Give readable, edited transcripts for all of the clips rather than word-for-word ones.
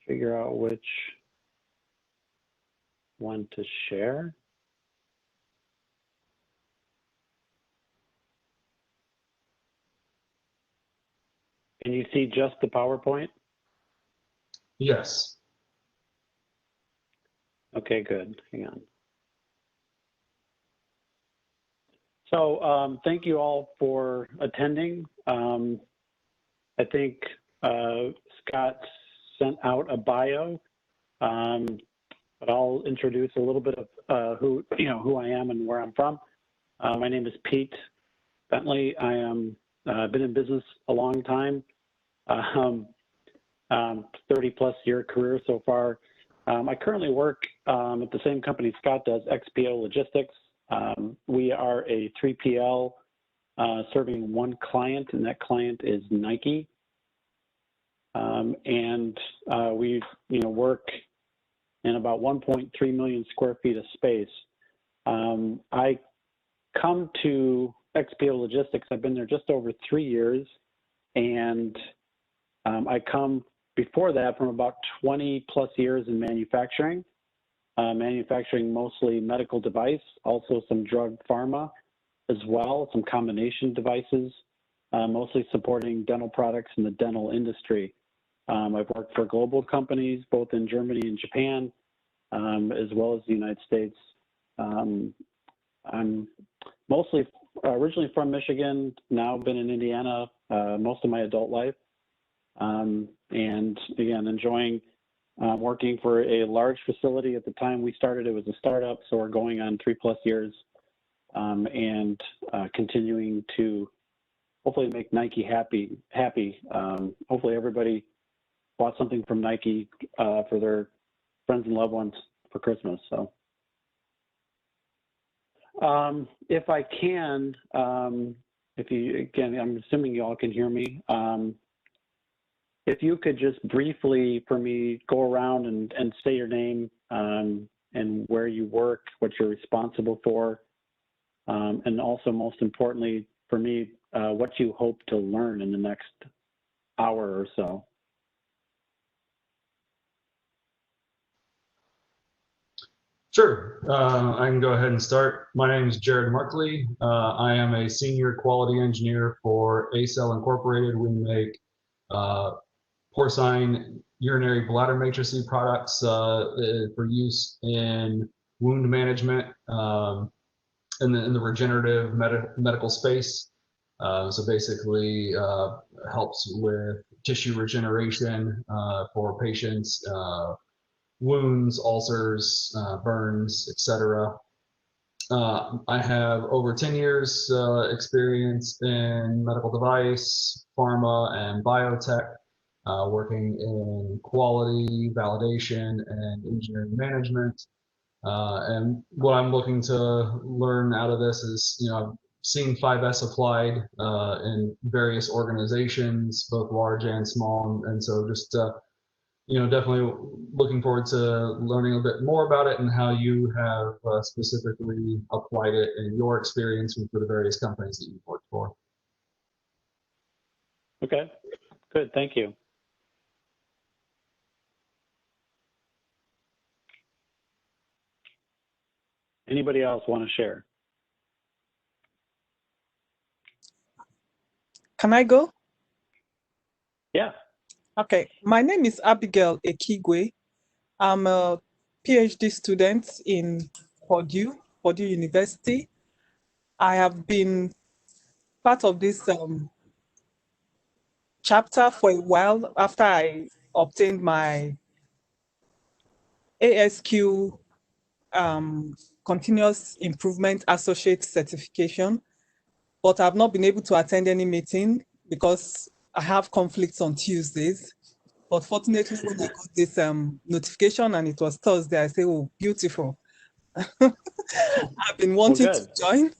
figure out which one to share. Can you see just the PowerPoint? Yes. Okay, good. Hang on. So thank you all for attending. I think Scott sent out a bio, but I'll introduce a little bit of who I am and where I'm from. My name is Pete Bentley. I am been in business a long time, 30+ year career so far. I currently work at the same company Scott does, XPO Logistics. We are a 3PL serving one client, and that client is Nike. We work in about 1.3 million square feet of space. I come to XPO Logistics, I've been there just over 3 years, and I come before that from about 20+ years in manufacturing, manufacturing mostly medical device, also some drug pharma as well, some combination devices, mostly supporting dental products in the dental industry. I've worked for global companies, both in Germany and Japan, as well as the United States. I'm mostly originally from Michigan, now been in Indiana most of my adult life. And again, enjoying working for a large facility. At the time we started, it was a startup, so we're going on 3+ years, and continuing to hopefully make Nike happy. Hopefully everybody bought something from Nike for their friends and loved ones for Christmas. So if I can, again, I'm assuming you all can hear me. If you could just briefly for me go around and say your name and where you work, what you're responsible for, and also most importantly for me, what you hope to learn in the next hour or so. Sure, I can go ahead and start. My name is Jared Markley. I am a senior quality engineer for ACell Incorporated. We make porcine urinary bladder matrices products for use in wound management in the regenerative medical space. So basically helps with tissue regeneration for patients, wounds, ulcers, burns, etc. I have over 10 years experience in medical device, pharma, and biotech, working in quality, validation, and engineering management. And what I'm looking to learn out of this is, I've seen 5S applied in various organizations, both large and small, and so just definitely looking forward to learning a bit more about it and how you have specifically applied it in your experience for the various companies that you've worked for. Okay, good, thank you. Anybody else want to share? Can I go? Yeah. Okay, my name is Abigail Ekigwe. I'm a PhD student in Purdue University. I have been part of this chapter for a while after I obtained my ASQ Continuous Improvement Associate certification, but I've not been able to attend any meeting because I have conflicts on Tuesdays. But fortunately, when I got this notification and it was Thursday, I said, oh, beautiful. I've been wanting to join,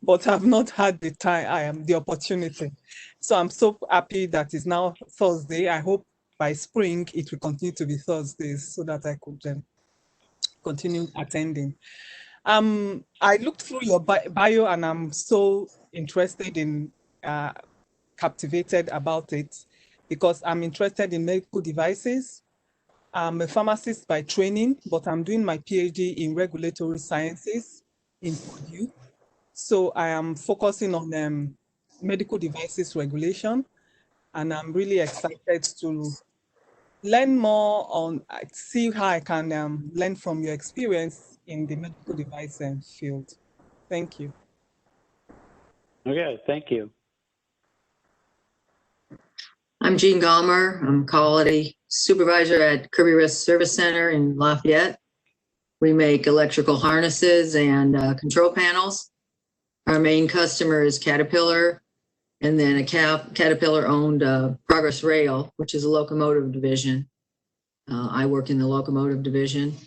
but I've not had the time, the opportunity. So I'm so happy that it's now Thursday. I hope by spring it will continue to be Thursdays so that I could continue attending. I looked through your bio and I'm so interested in, captivated about it because I'm interested in medical devices. I'm a pharmacist by training, but I'm doing my PhD in regulatory sciences in Purdue. So I am focusing on medical devices regulation, and I'm really excited to learn more on, see how I can learn from your experience in the medical device field. Thank you. Okay, thank you. I'm Jean Gallmer. I'm quality supervisor at Kirby Risk Service Center in Lafayette. We make electrical harnesses and control panels. Our main customer is Caterpillar, and then a Caterpillar-owned Progress Rail, which is a locomotive division. I work in the locomotive division.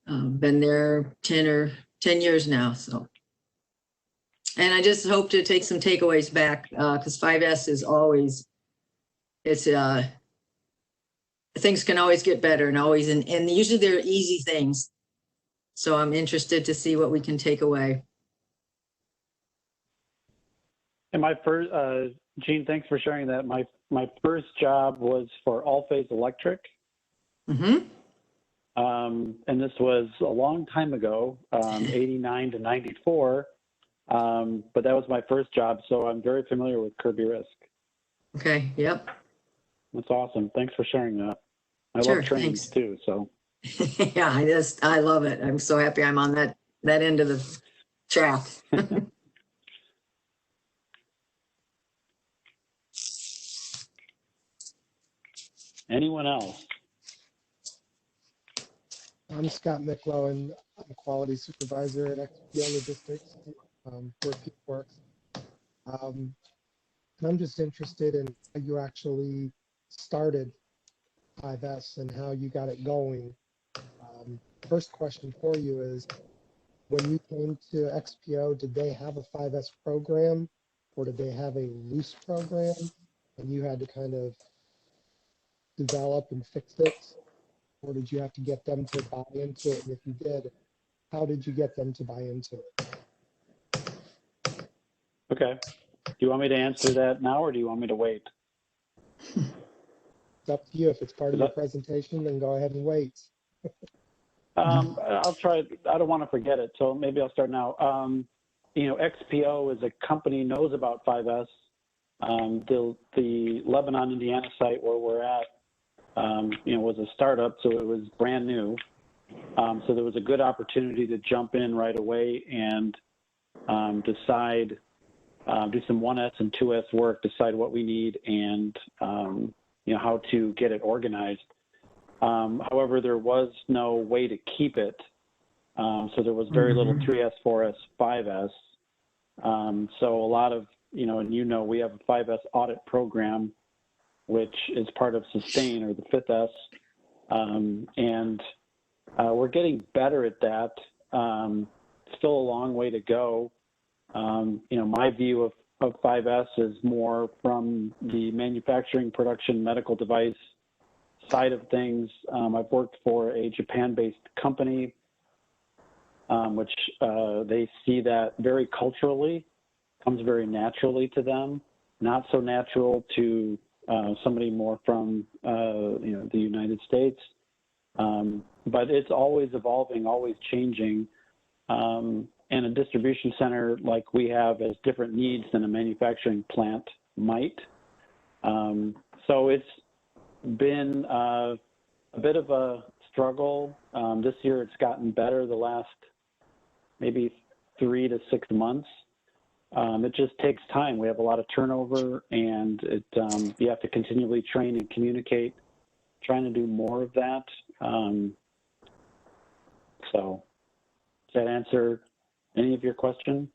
Been there 10 years now. So, and I just hope to take some takeaways back because 5S is always, it's things can always get better and always, and usually they're easy things. So I'm interested to see what we can take away. And my first, Gene, thanks for sharing that. My first job was for All Phase Electric. Mm-hmm. And this was a long time ago, 89 to 94. But that was my first job, so I'm very familiar with Kirby Risk. Okay, yep. That's awesome. Thanks for sharing that. I Sure, love trains thanks. too, so. Yeah, I love it. I'm so happy I'm on that end of the track. Anyone else? I'm Scott McClellan. I'm a quality supervisor at XPO Logistics, where Pete works. And I'm just interested in how you actually started 5S and how you got it going. First question for you is, when you came to XPO, did they have a 5S program, or did they have a loose program and you had to kind of develop and fix it? Or did you have to get them to buy into it? And if you did, how did you get them to buy into it? Okay. Do you want me to answer that now, or do you want me to wait? It's up to you. If it's part of your presentation, then go ahead and wait. I'll try. I don't want to forget it, so maybe I'll start now. XPO as a company knows about 5S. The Lebanon, Indiana site where we're at, was a startup, so it was brand new. So there was a good opportunity to jump in right away and decide, do some 1S and 2S work, decide what we need, and how to get it organized. However, there was no way to keep it, so there was very little 3S, 4S, 5S. So a lot of, we have a 5S audit program, which is part of Sustain, or the 5th S, and we're getting better at that. Still a long way to go. My view of 5S is more from the manufacturing, production, medical device side of things. I've worked for a Japan-based company, which they see that very culturally, comes very naturally to them, not so natural to somebody more from the United States. But it's always evolving, always changing. And a distribution center like we have has different needs than a manufacturing plant might. So it's been a bit of a struggle. This year it's gotten better the last maybe 3 to 6 months. It just takes time. We have a lot of turnover, and you have to continually train and communicate, trying to do more of that. So does that answer any of your question?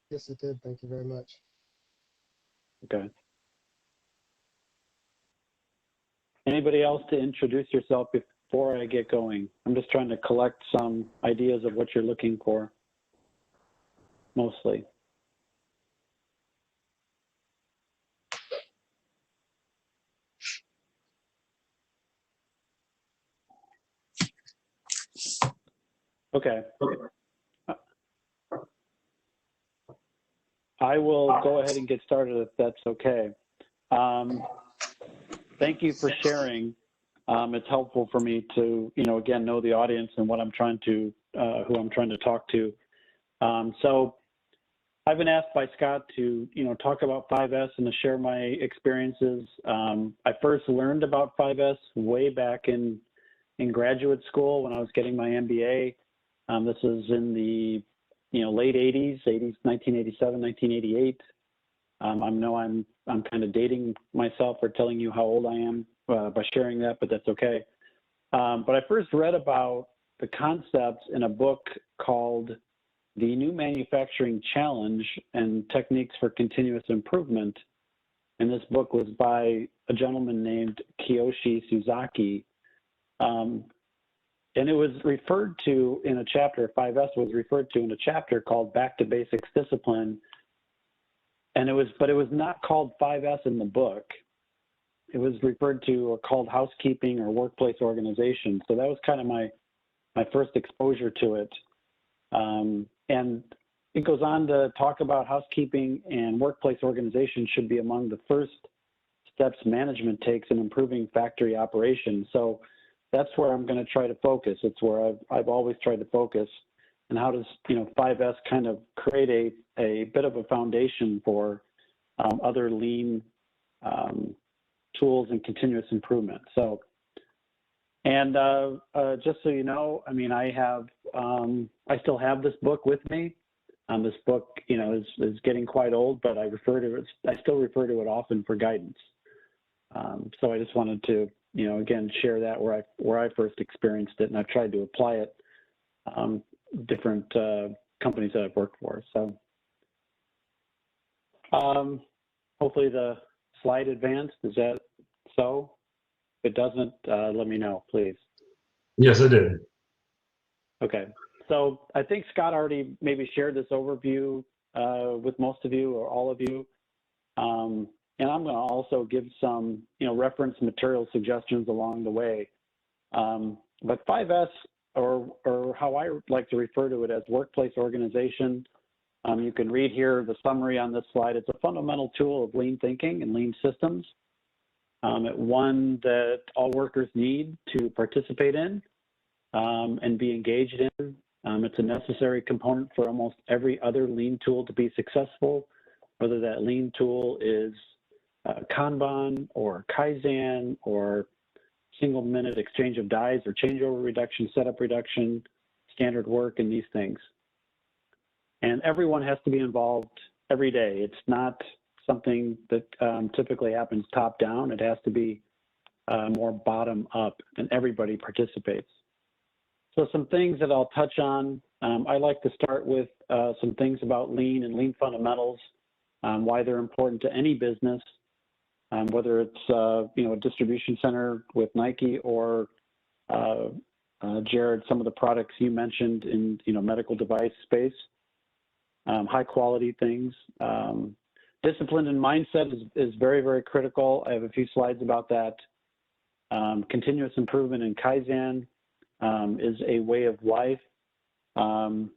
Yes, it did. Thank you very much. Okay. Anybody else to introduce yourself before I get going? I'm just trying to collect some ideas of what you're looking for, mostly. Okay. I will go ahead and get started if that's okay. Thank you for sharing. It's helpful for me to, again, know the audience and what I'm trying to, who I'm trying to talk to. So I've been asked by Scott to, talk about 5S and to share my experiences. I first learned about 5S way back in graduate school when I was getting my MBA. This is in the, late 80s, 1987, 1988. I know I'm kind of dating myself or telling you how old I am by sharing that, but that's okay. But I first read about the concepts in a book called The New Manufacturing Challenge and Techniques for Continuous Improvement. And this book was by a gentleman named Kiyoshi Suzaki. And it was referred to in a chapter, 5S was referred to in a chapter called Back to Basics Discipline. And but it was not called 5S in the book. It was referred to or called housekeeping or workplace organization. So that was kind of my first exposure to it. And it goes on to talk about housekeeping and workplace organization should be among the first steps management takes in improving factory operations. So that's where I'm going to try to focus. It's where I've always tried to focus. And how does 5S kind of create a bit of a foundation for other lean tools and continuous improvement. So, and just so you know, I mean, I still have this book with me. This book, is getting quite old, but I still refer to it often for guidance. So I just wanted to, again, share that where I first experienced it, and I've tried to apply it different companies that I've worked for. So hopefully the slide advanced. Is that so? If it doesn't, let me know, please. Yes, I did. Okay. So I think Scott already maybe shared this overview with most of you or all of you. And I'm going to also give some, reference material suggestions along the way. But 5S, or how I like to refer to it as workplace organization, you can read here the summary on this slide. It's a fundamental tool of lean thinking and lean systems. One that all workers need to participate in and be engaged in. It's a necessary component for almost every other lean tool to be successful, whether that lean tool is Kanban or Kaizen or single minute exchange of dies or changeover reduction, setup reduction, standard work, and these things. And everyone has to be involved every day. It's not something that typically happens top down. It has to be more bottom up, and everybody participates. So some things that I'll touch on. I like to start with some things about lean and lean fundamentals, why they're important to any business, whether it's a distribution center with Nike or Jared, some of the products you mentioned in medical device space, high quality things. Discipline and mindset is very, very critical. I have a few slides about that. Continuous improvement in Kaizen is a way of life. Gene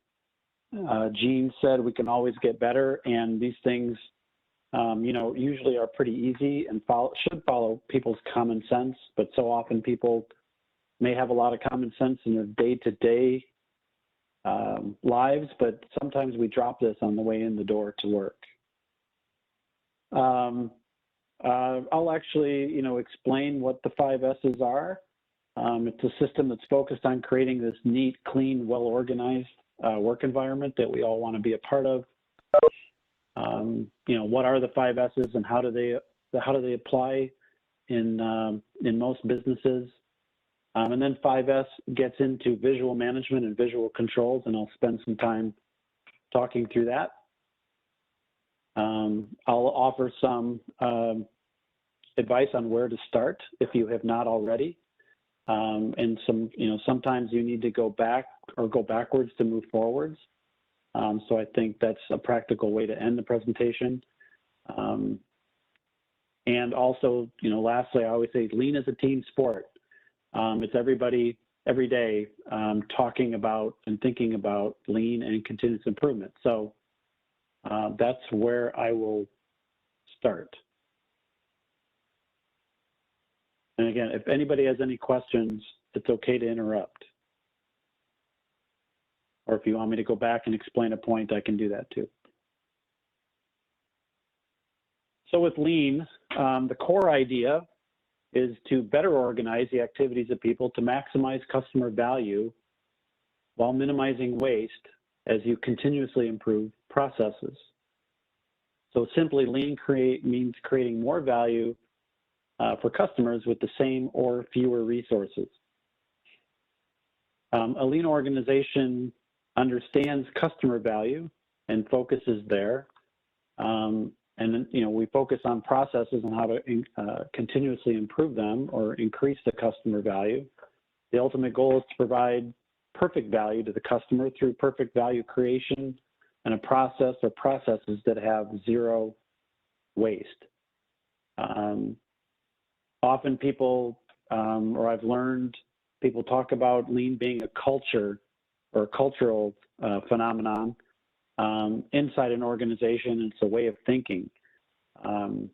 said we can always get better, and these things usually are pretty easy and should follow people's common sense, but so often people may have a lot of common sense in their day-to-day lives, but sometimes we drop this on the way in the door to work. I'll actually, explain what the 5S's are. It's a system that's focused on creating this neat, clean, well-organized work environment that we all want to be a part of. What are the 5S's and how do they apply in most businesses? And then 5S gets into visual management and visual controls, and I'll spend some time talking through that. I'll offer some advice on where to start if you have not already. And sometimes you need to go back or go backwards to move forwards. So I think that's a practical way to end the presentation. And also, lastly, I always say lean is a team sport. It's everybody every day talking about and thinking about lean and continuous improvement. So that's where I will start. And again, if anybody has any questions, it's okay to interrupt. Or if you want me to go back and explain a point, I can do that too. So with Lean, the core idea is to better organize the activities of people to maximize customer value while minimizing waste as you continuously improve processes. So simply, Lean means creating more value for customers with the same or fewer resources. A Lean organization understands customer value and focuses there. And we focus on processes and how to continuously improve them or increase the customer value. The ultimate goal is to provide perfect value to the customer through perfect value creation and a process or processes that have zero waste. Often people, or I've learned, people talk about Lean being a culture or a cultural phenomenon inside an organization. It's a way of thinking. It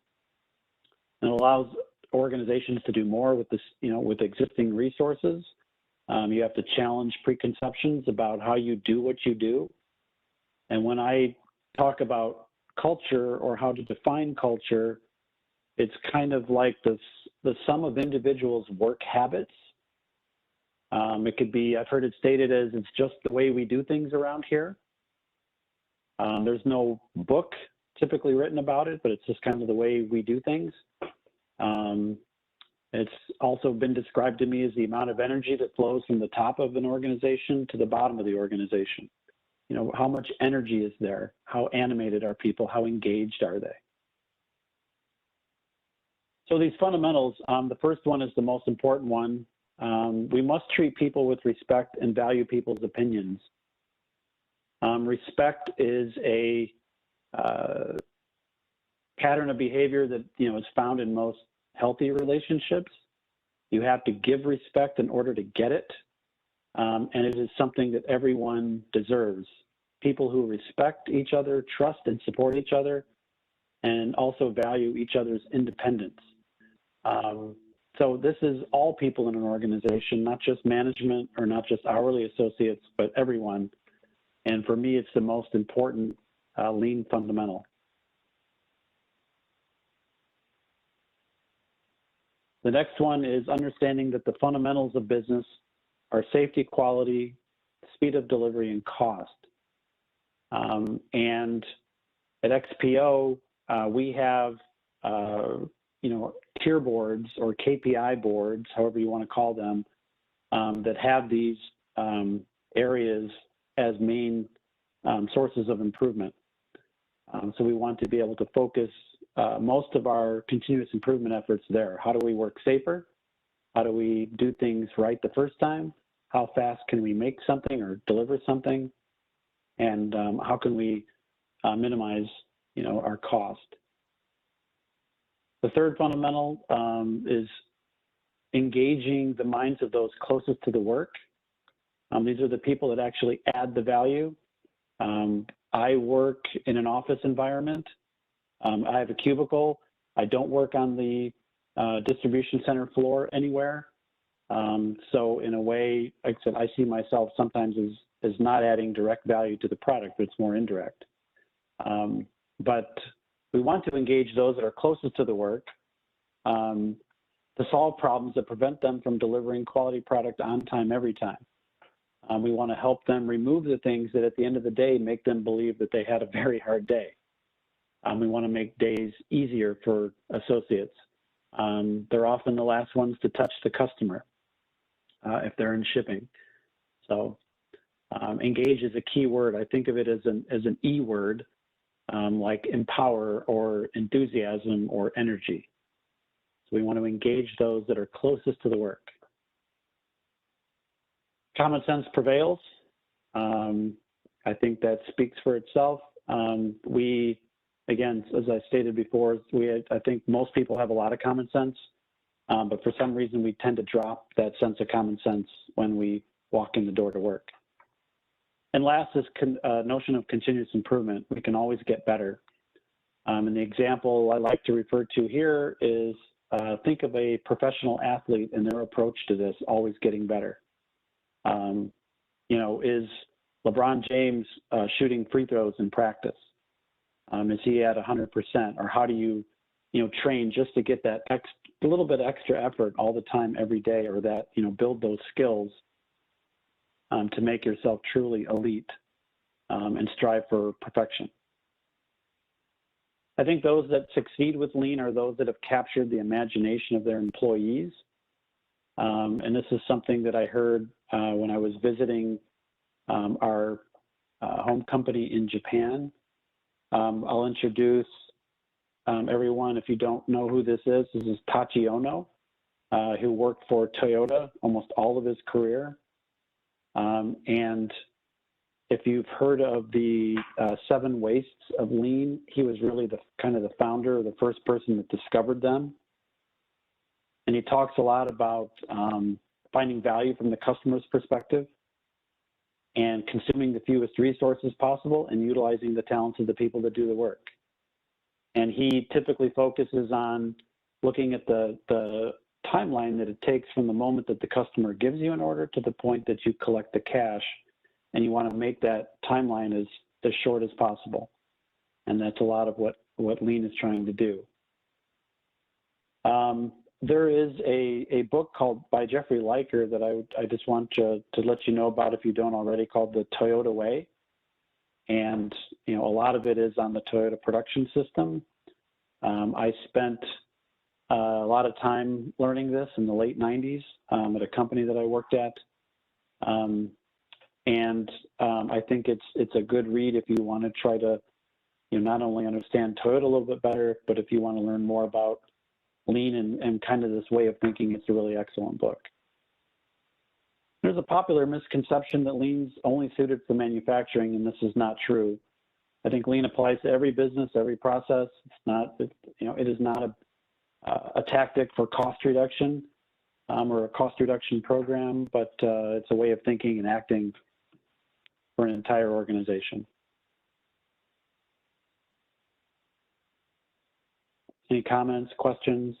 allows organizations to do more with this, with existing resources. You have to challenge preconceptions about how you do what you do. And when I talk about culture or how to define culture, it's kind of like the sum of individuals' work habits. It could be, I've heard it stated as it's just the way we do things around here. There's no book typically written about it, but it's just kind of the way we do things. It's also been described to me as the amount of energy that flows from the top of an organization to the bottom of the organization. How much energy is there? How animated are people? How engaged are they? So these fundamentals, the first one is the most important one. We must treat people with respect and value people's opinions. Respect is a pattern of behavior that is found in most healthy relationships. You have to give respect in order to get it, and it is something that everyone deserves. People who respect each other, trust and support each other, and also value each other's independence. So this is all people in an organization, not just management or not just hourly associates, but everyone. And for me, it's the most important Lean fundamental. The next one is understanding that the fundamentals of business are safety, quality, speed of delivery, and cost. And at XPO, we have tier boards or KPI boards, however you want to call them, that have these areas as main sources of improvement. So we want to be able to focus most of our continuous improvement efforts there. How do we work safer? How do we do things right the first time? How fast can we make something or deliver something? And how can we minimize, our cost? The third fundamental is engaging the minds of those closest to the work. These are the people that actually add the value. I work in an office environment. I have a cubicle. I don't work on the distribution center floor anywhere. So in a way, like I said, I see myself sometimes as not adding direct value to the product, but it's more indirect. But we want to engage those that are closest to the work to solve problems that prevent them from delivering quality product on time, every time. We want to help them remove the things that at the end of the day make them believe that they had a very hard day. We want to make days easier for associates. They're often the last ones to touch the customer if they're in shipping. So engage is a key word. I think of it as an E word, like empower or enthusiasm or energy. So we want to engage those that are closest to the work. Common sense prevails. I think that speaks for itself. Again, as I stated before, I think most people have a lot of common sense, but for some reason we tend to drop that sense of common sense when we walk in the door to work. And last is notion of continuous improvement. We can always get better. And the example I like to refer to here is think of a professional athlete and their approach to this, always getting better. Is LeBron James shooting free throws in practice? Is he at 100%? Or how do you, train just to get that a little bit extra effort all the time, every day, or that, build those skills to make yourself truly elite and strive for perfection. I think those that succeed with lean are those that have captured the imagination of their employees. And this is something that I heard when I was visiting our home company in Japan. I'll introduce everyone, if you don't know who this is Tachi Ono, who worked for Toyota almost all of his career. And if you've heard of the 7 wastes of lean, he was really the founder, the first person that discovered them. And he talks a lot about finding value from the customer's perspective and consuming the fewest resources possible and utilizing the talents of the people that do the work. And he typically focuses on looking at the timeline that it takes from the moment that the customer gives you an order to the point that you collect the cash, and you want to make that timeline as short as possible. And that's a lot of what lean is trying to do. There is a book by Jeffrey Liker that I just want to let you know about if you don't already, called The Toyota Way. And, a lot of it is on the Toyota production system. I spent a lot of time learning this in the late 90s at a company that I worked at. And I think it's a good read if you want to try to, not only understand Toyota a little bit better, but if you want to learn more about lean and kind of this way of thinking, it's a really excellent book. There's a popular misconception that lean's only suited for manufacturing, and this is not true. I think lean applies to every business, every process. It is not a tactic for cost reduction or a cost reduction program, but it's a way of thinking and acting for an entire organization. Any comments, questions?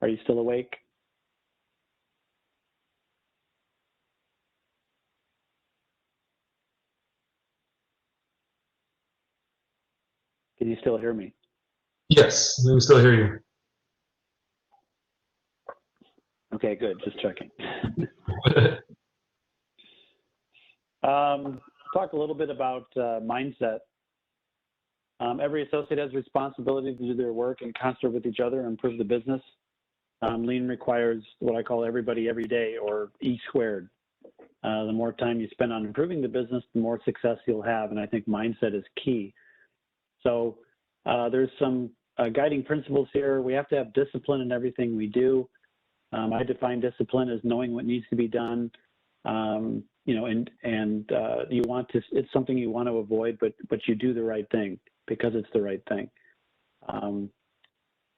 Are you still awake? Can you still hear me? Yes, we can still hear you. Okay, good, just checking. Talk a little bit about mindset. Every associate has responsibility to do their work in concert with each other and improve the business. Lean requires what I call everybody every day, or E squared. The more time you spend on improving the business, the more success you'll have, and I think mindset is key. So there's some guiding principles here. We have to have discipline in everything we do. I define discipline as knowing what needs to be done, you want to, it's something you want to avoid, but you do the right thing because it's the right thing.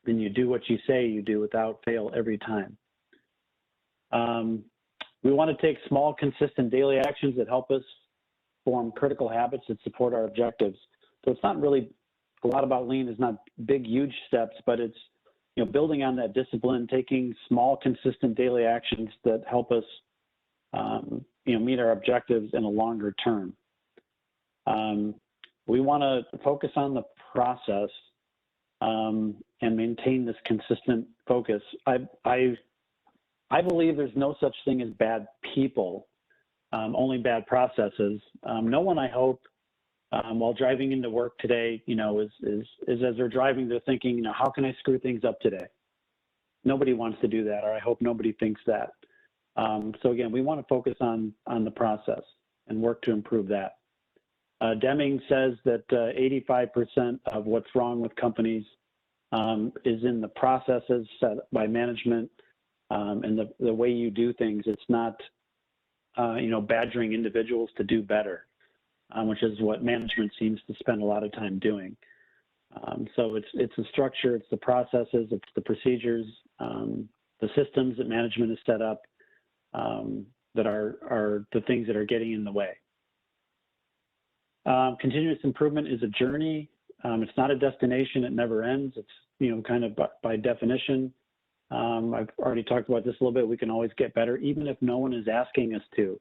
Then you do what you say you do without fail every time. We want to take small, consistent daily actions that help us form critical habits that support our objectives. So it's not really, a lot about lean is not big, huge steps, but it's, building on that discipline, taking small, consistent daily actions that help us, meet our objectives in a longer term. We want to focus on the process and maintain this consistent focus. I believe there's no such thing as bad people, only bad processes. No one, I hope, while driving into work today, is as they're driving, they're thinking, how can I screw things up today? Nobody wants to do that, or I hope nobody thinks that. So again, we want to focus on the process and work to improve that. Deming says that 85% of what's wrong with companies is in the processes set by management and the way you do things. It's not, badgering individuals to do better. Which is what management seems to spend a lot of time doing. So it's the structure, it's the processes, it's the procedures, the systems that management has set up that are the things that are getting in the way. Continuous improvement is a journey. It's not a destination. It never ends. It's, you know, kind of by definition. I've already talked about this a little bit. We can always get better, even if no one is asking us to.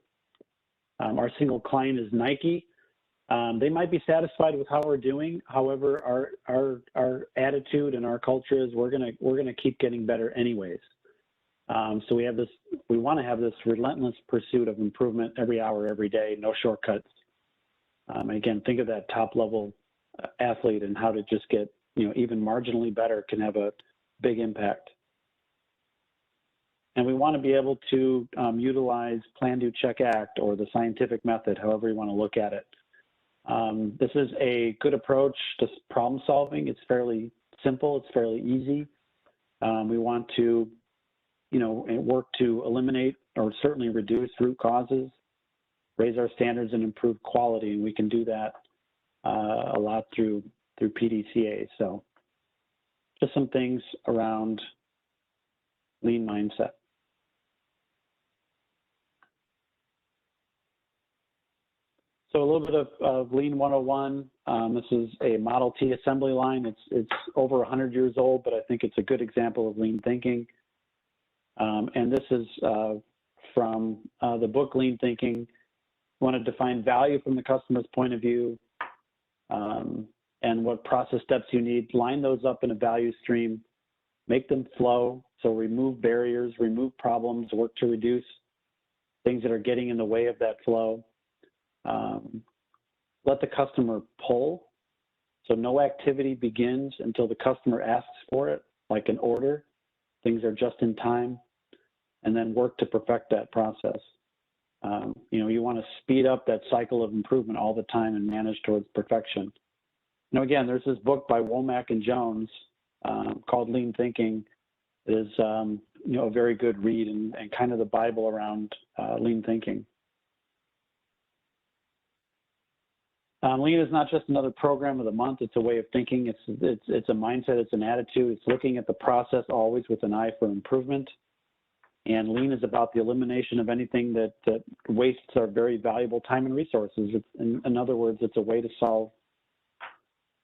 Our single client is Nike. They might be satisfied with how we're doing. However, our attitude and our culture is we're gonna keep getting better anyways. So we want to have this relentless pursuit of improvement every hour, every day, no shortcuts. Again, think of that top level athlete and how to just get, you know, even marginally better can have a big impact. And we want to be able to utilize plan, do, check, act, or the scientific method, however you want to look at it. This is a good approach to problem solving. It's fairly simple. It's fairly easy. We want to, you know, work to eliminate or certainly reduce root causes, raise our standards, and improve quality. And we can do that a lot through PDCA. So just some things around lean mindset. So a little bit of Lean 101. This is a Model T assembly line. It's over 100 years old, but I think it's a good example of lean thinking. And this is from the book Lean Thinking. We want to define value from the customer's point of view and what process steps you need. Line those up in a value stream, make them flow. So remove barriers, remove problems, work to reduce things that are getting in the way of that flow. Let the customer pull. So no activity begins until the customer asks for it, like an order. Things are just in time. And then work to perfect that process. You know, you want to speed up that cycle of improvement all the time and manage towards perfection. Now, again, there's this book by Womack and Jones called Lean Thinking. It is, you know, a very good read and kind of the Bible around lean thinking. Lean is not just another program of the month. It's a way of thinking. It's a mindset. It's an attitude. It's looking at the process always with an eye for improvement. And lean is about the elimination of anything that wastes our very valuable time and resources. In other words, it's a way to solve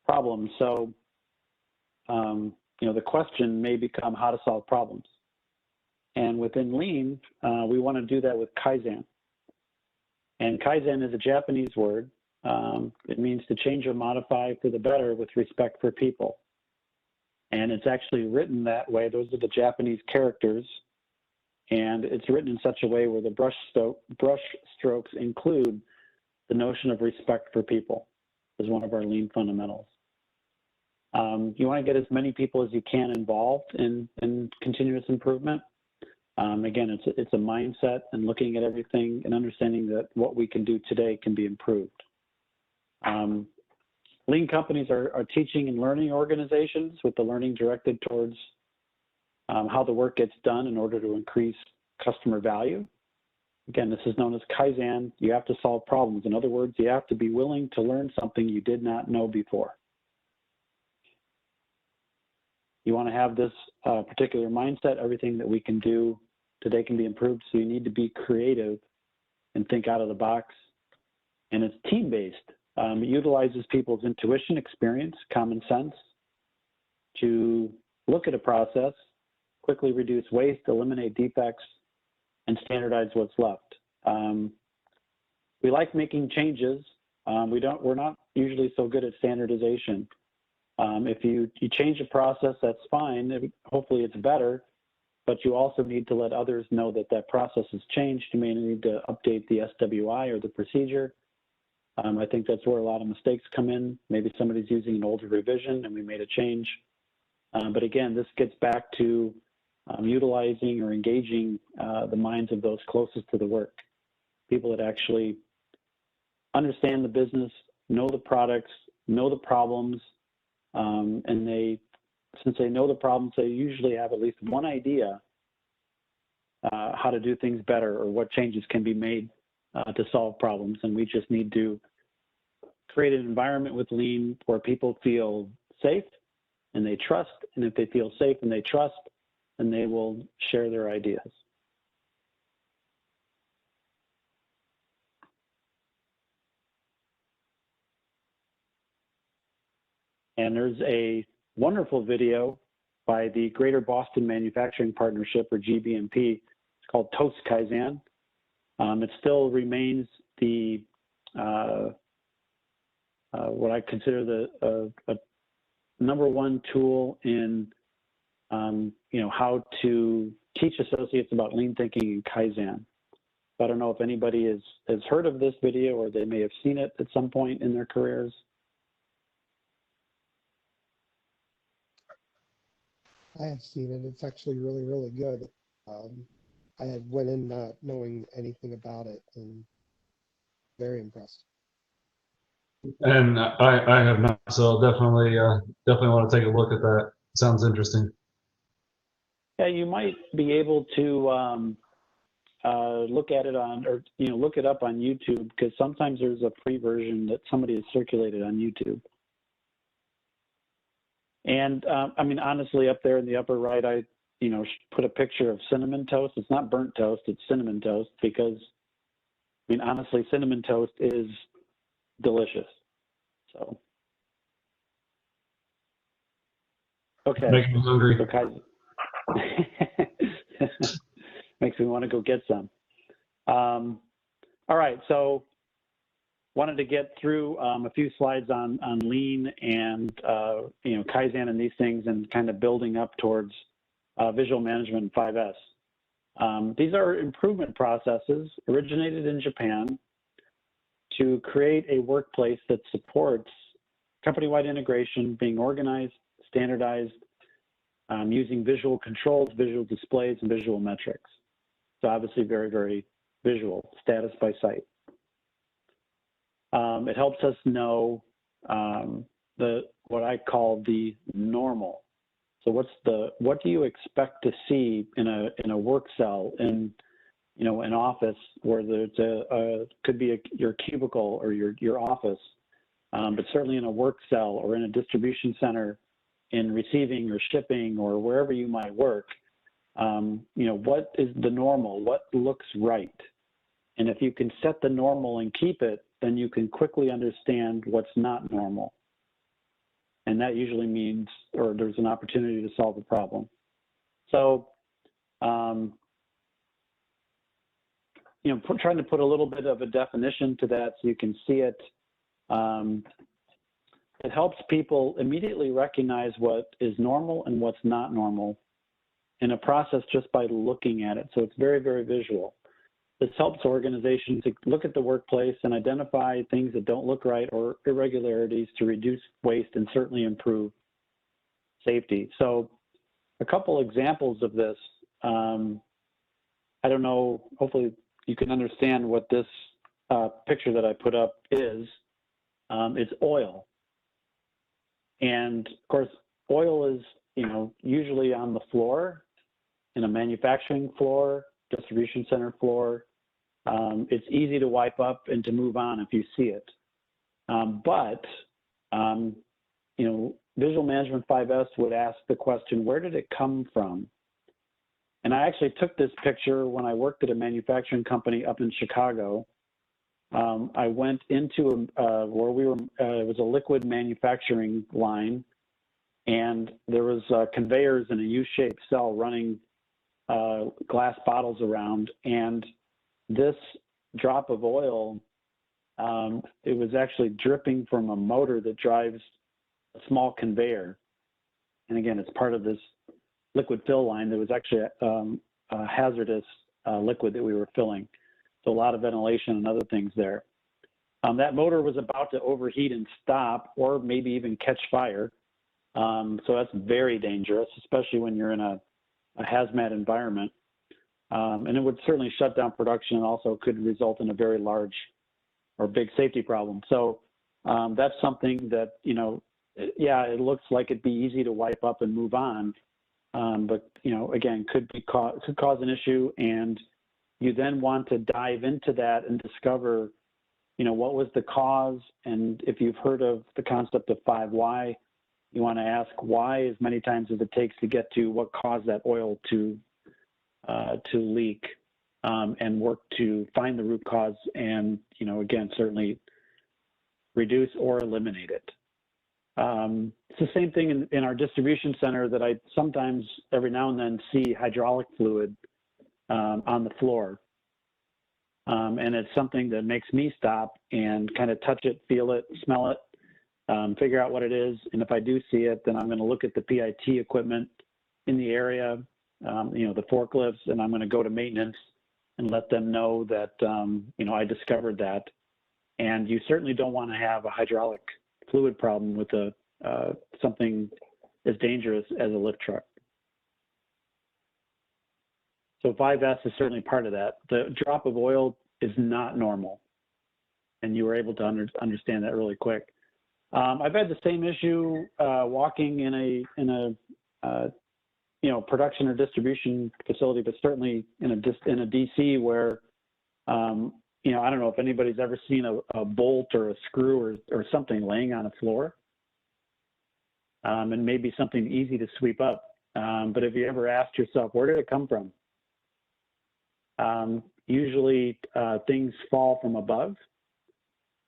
problems. So, you know, the question may become how to solve problems. And within lean, we want to do that with Kaizen. And Kaizen is a Japanese word. It means to change or modify for the better with respect for people. And it's actually written that way. Those are the Japanese characters. And it's written in such a way where the brush strokes include the notion of respect for people as one of our lean fundamentals. You want to get as many people as you can involved in continuous improvement. Again, it's a mindset and looking at everything and understanding that what we can do today can be improved. Lean companies are teaching and learning organizations with the learning directed towards how the work gets done in order to increase customer value. Again, this is known as Kaizen. You have to solve problems. In other words, you have to be willing to learn something you did not know before. You want to have this particular mindset. Everything that we can do today can be improved. So you need to be creative and think out of the box. And it's team-based. It utilizes people's intuition, experience, common sense to look at a process, quickly reduce waste, eliminate defects, and standardize what's left. We like making changes. We're not usually so good at standardization. If you change a process, that's fine. Hopefully it's better, but you also need to let others know that that process has changed. You may need to update the SWI or the procedure. I think that's where a lot of mistakes come in. Maybe somebody's using an older revision and we made a change. But again, this gets back to utilizing or engaging the minds of those closest to the work. People that actually understand the business, know the products, know the problems, and since they know the problems, they usually have at least one idea how to do things better or what changes can be made to solve problems. And we just need to create an environment with lean where people feel safe and they trust. And if they feel safe and they trust, then they will share their ideas. And there's a wonderful video by the Greater Boston Manufacturing Partnership, or GBMP. It's called Toast Kaizen. It still remains the what I consider the #1 tool in how to teach associates about lean thinking and Kaizen. I don't know if anybody has heard of this video, or they may have seen it at some point in their careers. I have seen it. It's actually really, really good. I had went in not knowing anything about it, and very impressed. And I have not, so definitely want to take a look at that. Sounds interesting. Yeah, you might be able to look at it on, or look it up on YouTube, because sometimes there's a free version that somebody has circulated on YouTube. And I mean, honestly, up there in the upper right, I put a picture of cinnamon toast. It's not burnt toast, it's cinnamon toast, because I mean, honestly, cinnamon toast is delicious. So, okay. Making me hungry. Makes me want to go get some. All right, so wanted to get through a few slides on lean and Kaizen and these things, and kind of building up towards visual management 5S. These are improvement processes originated in Japan to create a workplace that supports company-wide integration, being organized, standardized, using visual controls, visual displays, and visual metrics. So obviously very, very visual, status by sight. It helps us know what I call the normal. So what do you expect to see in a work cell, in an office, where there's could be your cubicle or your office, but certainly in a work cell or in a distribution center, in receiving or shipping or wherever you might work. What is the normal? What looks right? And if you can set the normal and keep it, then you can quickly understand what's not normal. And that usually means, or there's an opportunity to solve a problem. So, trying to put a little bit of a definition to that so you can see it. It helps people immediately recognize what is normal and what's not normal in a process just by looking at it. So it's very, very visual. This helps organizations to look at the workplace and identify things that don't look right or irregularities to reduce waste and certainly improve safety. So a couple examples of this. I don't know, hopefully you can understand what this picture that I put up is. It's oil. And of course, oil is, usually on the floor, in a manufacturing floor, distribution center floor. It's easy to wipe up and to move on if you see it. Visual Management 5S would ask the question, where did it come from? And I actually took this picture when I worked at a manufacturing company up in Chicago. I went into where we were, it was a liquid manufacturing line, and there was conveyors in a U-shaped cell running glass bottles around, and this drop of oil, it was actually dripping from a motor that drives a small conveyor. And again, it's part of this liquid fill line. There was actually a hazardous liquid that we were filling. So a lot of ventilation and other things there. That motor was about to overheat and stop, or maybe even catch fire. So that's very dangerous, especially when you're in a hazmat environment. And it would certainly shut down production, and also could result in a very large or big safety problem. So that's something that, it looks like it'd be easy to wipe up and move on. But, again, could cause an issue, and you then want to dive into that and discover, what was the cause. And if you've heard of the concept of 5 why, you want to ask why as many times as it takes to get to what caused that oil to leak, and work to find the root cause, and, again, certainly reduce or eliminate it. It's the same thing in our distribution center that I sometimes, every now and then, see hydraulic fluid on the floor. And it's something that makes me stop and kind of touch it, feel it, smell it, figure out what it is. And if I do see it, then I'm going to look at the PIT equipment in the area, the forklifts, and I'm going to go to maintenance and let them know that, I discovered that. And you certainly don't want to have a hydraulic fluid problem with something as dangerous as a lift truck. So 5S is certainly part of that. The drop of oil is not normal, and you were able to understand that really quick. I've had the same issue walking in a production or distribution facility, but certainly in a DC where I don't know if anybody's ever seen a bolt or a screw or something laying on a floor, and maybe something easy to sweep up. But if you ever asked yourself, where did it come from? Usually things fall from above.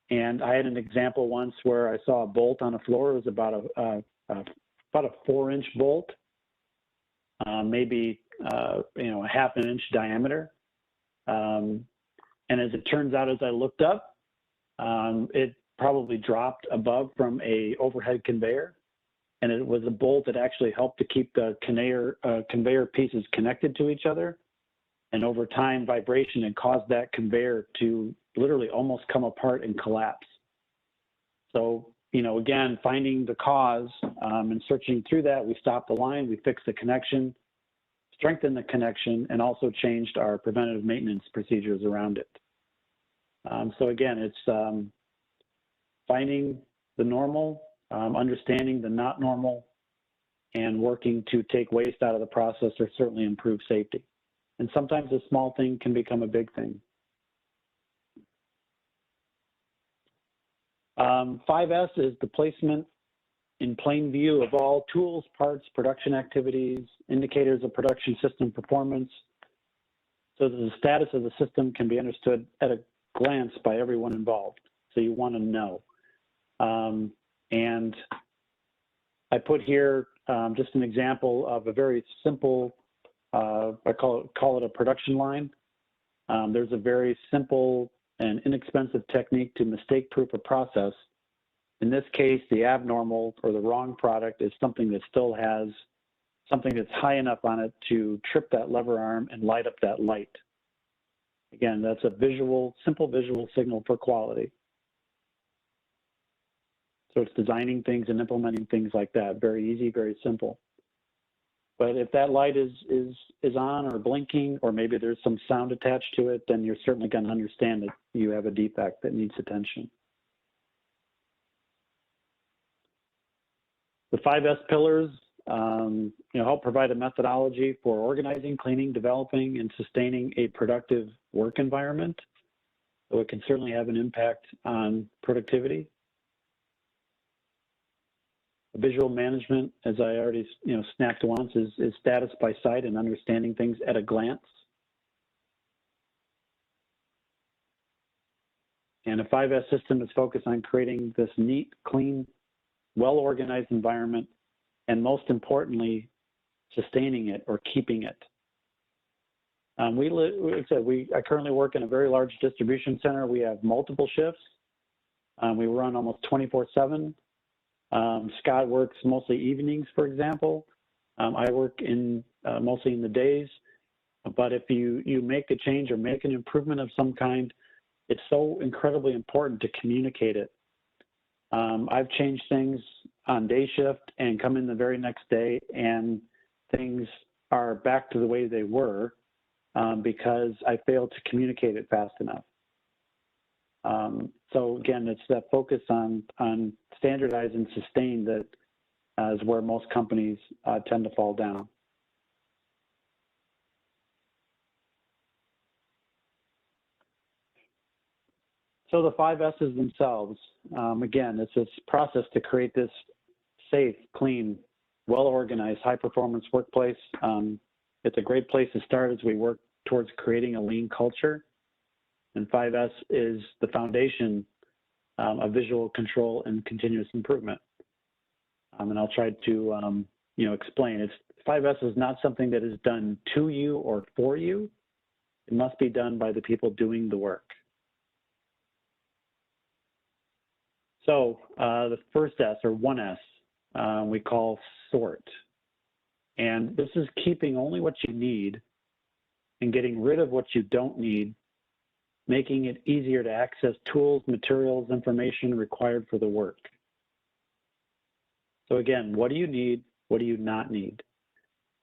And I had an example once where I saw a bolt on a floor. It was about a 4-inch bolt, maybe a half an inch diameter. And as it turns out, as I looked up, it probably dropped above from a overhead conveyor. And it was a bolt that actually helped to keep the conveyor pieces connected to each other. And over time, vibration had caused that conveyor to literally almost come apart and collapse. So, again, finding the cause and searching through that, we stopped the line, we fixed the connection, strengthened the connection, and also changed our preventative maintenance procedures around it. So again, it's finding the normal, understanding the not normal, and working to take waste out of the process or certainly improve safety. And sometimes a small thing can become a big thing. 5S is the placement in plain view of all tools, parts, production activities, indicators of production system performance, so that the status of the system can be understood at a glance by everyone involved. So you want to know. And I put here just an example of a very simple, I call it a production line. There's a very simple and inexpensive technique to mistake-proof a process. In this case, the abnormal or the wrong product is something that still has something that's high enough on it to trip that lever arm and light up that light. Again, that's a simple visual signal for quality. So it's designing things and implementing things like that. Very easy, very simple. But if that light is on or blinking, or maybe there's some sound attached to it, then you're certainly going to understand that you have a defect that needs attention. The 5S pillars help provide a methodology for organizing, cleaning, developing, and sustaining a productive work environment. So it can certainly have an impact on productivity. Visual management, as I already snapped once, is status by sight and understanding things at a glance. And a 5S system is focused on creating this neat, clean, well-organized environment, and most importantly, sustaining it or keeping it. I currently work in a very large distribution center. We have multiple shifts. We run almost 24/7. Scott works mostly evenings, for example. I work mostly in the days. But if you make a change or make an improvement of some kind, it's so incredibly important to communicate it. I've changed things on day shift and come in the very next day, and things are back to the way they were because I failed to communicate it fast enough. So again, it's that focus on standardize and sustain that is where most companies tend to fall down. So the 5S's themselves, again, it's this process to create this safe, clean, well-organized, high-performance workplace. It's a great place to start as we work towards creating a lean culture. And 5S is the foundation of visual control and continuous improvement. And I'll try to, explain. 5S is not something that is done to you or for you. It must be done by the people doing the work. So the first S, or 1S, we call sort. And this is keeping only what you need and getting rid of what you don't need, making it easier to access tools, materials, information required for the work. So again, what do you need? What do you not need?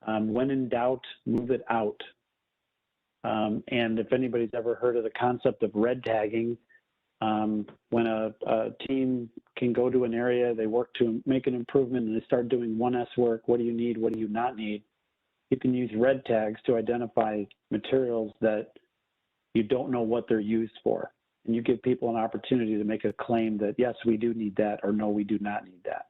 When in doubt, move it out. And if anybody's ever heard of the concept of red tagging, when a team can go to an area, they work to make an improvement and they start doing 1S work, what do you need, what do you not need? You can use red tags to identify materials that you don't know what they're used for. And you give people an opportunity to make a claim that, yes, we do need that, or no, we do not need that.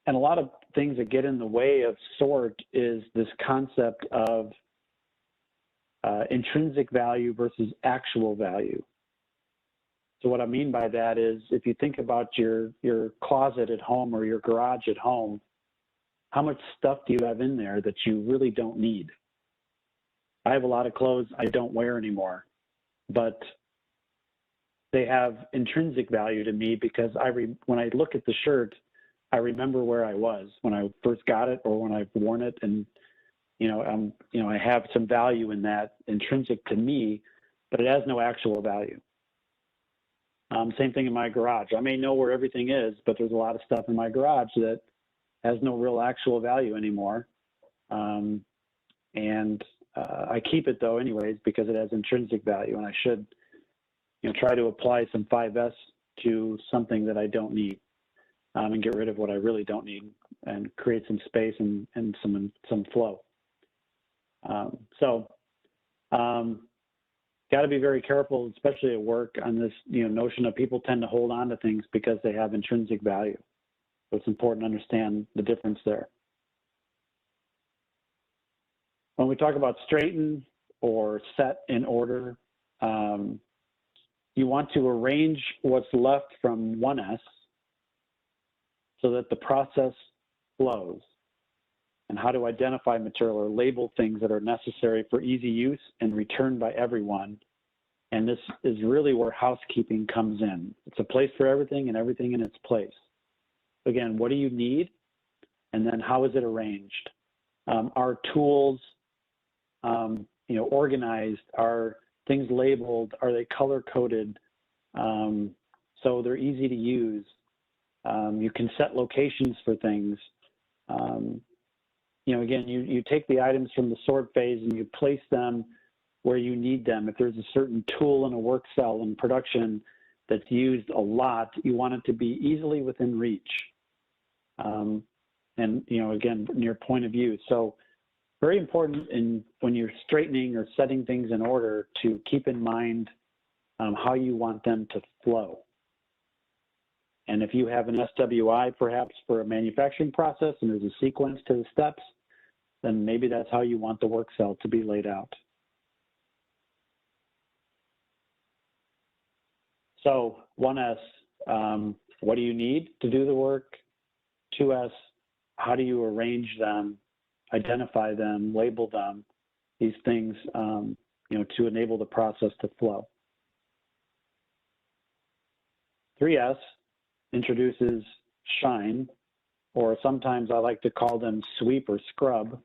And a lot of things that get in the way of sort is this concept of intrinsic value versus actual value. So what I mean by that is, if you think about your closet at home or your garage at home, how much stuff do you have in there that you really don't need? I have a lot of clothes I don't wear anymore, but they have intrinsic value to me because when I look at the shirt, I remember where I was when I first got it or when I've worn it, and I have some value in that, intrinsic to me, but it has no actual value. Same thing in my garage. I may know where everything is, but there's a lot of stuff in my garage that has no real actual value anymore. I keep it though anyways because it has intrinsic value, and I should try to apply some 5S to something that I don't need, and get rid of what I really don't need and create some space and some flow. Got to be very careful, especially at work, on this notion of people tend to hold on to things because they have intrinsic value. So it's important to understand the difference there. When we talk about straighten or set in order, you want to arrange what's left from 1S so that the process flows, and how to identify material or label things that are necessary for easy use and returned by everyone. And this is really where housekeeping comes in. It's a place for everything and everything in its place. Again, what do you need? And then how is it arranged? Are tools organized? Are things labeled? Are they color-coded so they're easy to use? You can set locations for things. Again, you take the items from the sort phase and you place them where you need them. If there's a certain tool in a work cell in production that's used a lot, you want it to be easily within reach. Again, near point of view. So very important when you're straightening or setting things in order to keep in mind how you want them to flow. And if you have an SWI perhaps for a manufacturing process and there's a sequence to the steps, then maybe that's how you want the work cell to be laid out. So 1S, what do you need to do the work? 2S, how do you arrange them, identify them, label them, these things, to enable the process to flow. 3S introduces shine, or sometimes I like to call them sweep or scrub.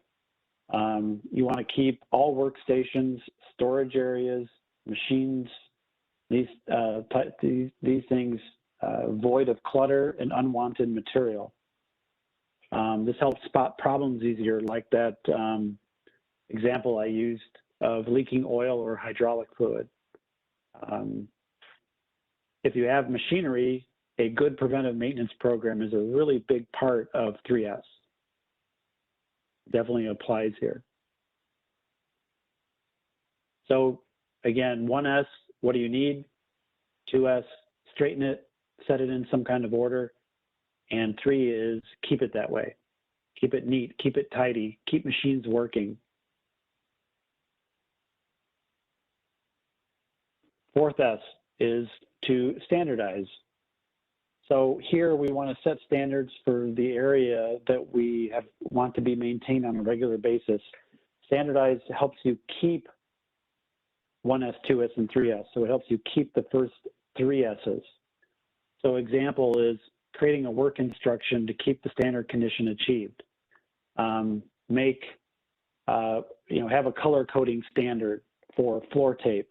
You want to keep all workstations, storage areas, machines, these things void of clutter and unwanted material. This helps spot problems easier, like that example I used of leaking oil or hydraulic fluid. If you have machinery, a good preventive maintenance program is a really big part of 3S. Definitely applies here. So again, 1S, what do you need? 2S, straighten it, set it in some kind of order. And 3 is keep it that way. Keep it neat, keep it tidy, keep machines working. 4th S is to standardize. So here we want to set standards for the area that we want to be maintained on a regular basis. Standardized helps you keep 1S, 2S, and 3S. So it helps you keep the first 3 S's. So example is creating a work instruction to keep the standard condition achieved. Have a color coding standard for floor tape.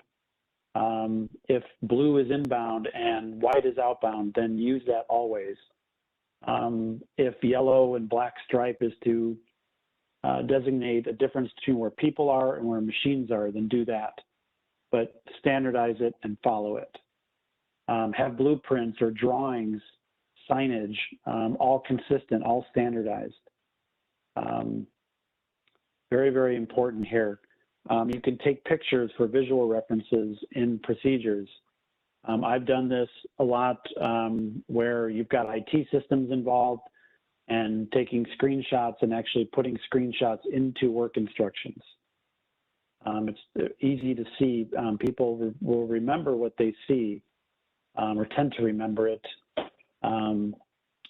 If blue is inbound and white is outbound, then use that always. If yellow and black stripe is to designate a difference between where people are and where machines are, then do that. But standardize it and follow it. Have blueprints or drawings, signage, all consistent, all standardized. Very, very important here. You can take pictures for visual references in procedures. I've done this a lot where you've got IT systems involved and taking screenshots and actually putting screenshots into work instructions. It's easy to see. People will remember what they see or tend to remember it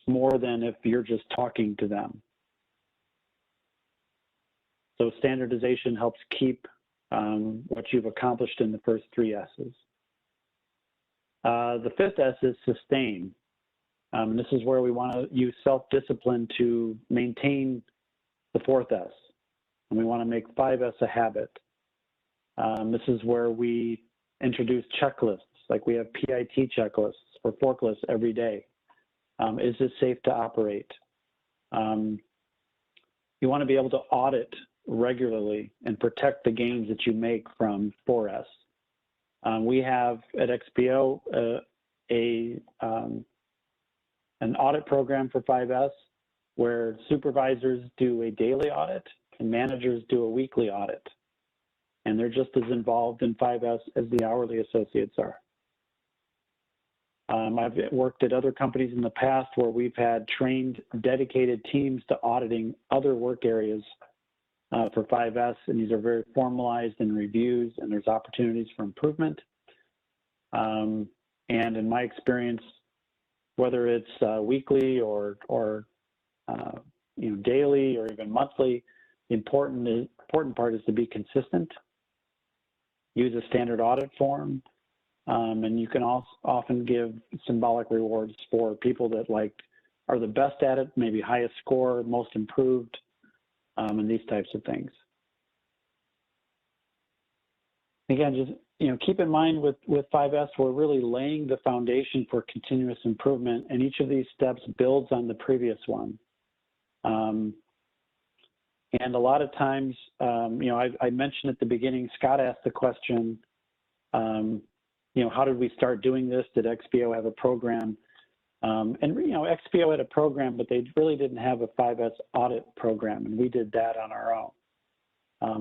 more than if you're just talking to them. So standardization helps keep what you've accomplished in the first 3 S's. The 5th S is sustain. This is where we want to use self-discipline to maintain the 4th S. And we want to make 5S a habit. This is where we introduce checklists, like we have PIT checklists for forklifts every day. Is this safe to operate? You want to be able to audit regularly and protect the gains that you make from 4S. We have at XPO an audit program for 5S where supervisors do a daily audit and managers do a weekly audit. And they're just as involved in 5S as the hourly associates are. I've worked at other companies in the past where we've had trained, dedicated teams to auditing other work areas for 5S, and these are very formalized in reviews, and there's opportunities for improvement. And in my experience, whether it's weekly or daily or even monthly, the important part is to be consistent. Use a standard audit form, and you can also often give symbolic rewards for people that are the best at it, maybe highest score, most improved, and these types of things. Again, just keep in mind with 5S, we're really laying the foundation for continuous improvement, and each of these steps builds on the previous one. And a lot of times, I mentioned at the beginning, Scott asked the question, how did we start doing this? Did XPO have a program? And XPO had a program, but they really didn't have a 5S audit program, and we did that on our own.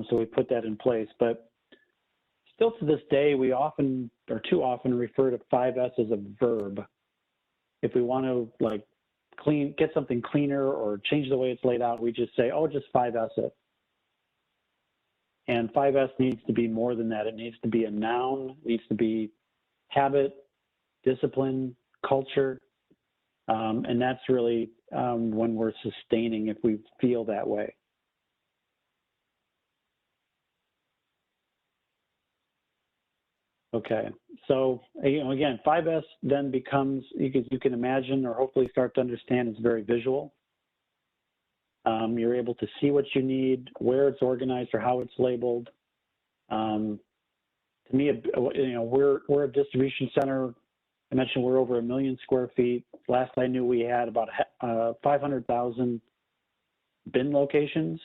So we put that in place. But still to this day, we often, or too often, refer to 5S as a verb. If we want to get something cleaner or change the way it's laid out, we just say, oh, just 5S it. And 5S needs to be more than that. It needs to be a noun, it needs to be habit, discipline, culture. And that's really when we're sustaining, if we feel that way. Okay, so again, 5S then becomes, you can imagine or hopefully start to understand, it's very visual. You're able to see what you need, where it's organized or how it's labeled. To me, we're a distribution center. I mentioned we're over 1 million square feet. Last I knew, we had about 500,000 bin locations.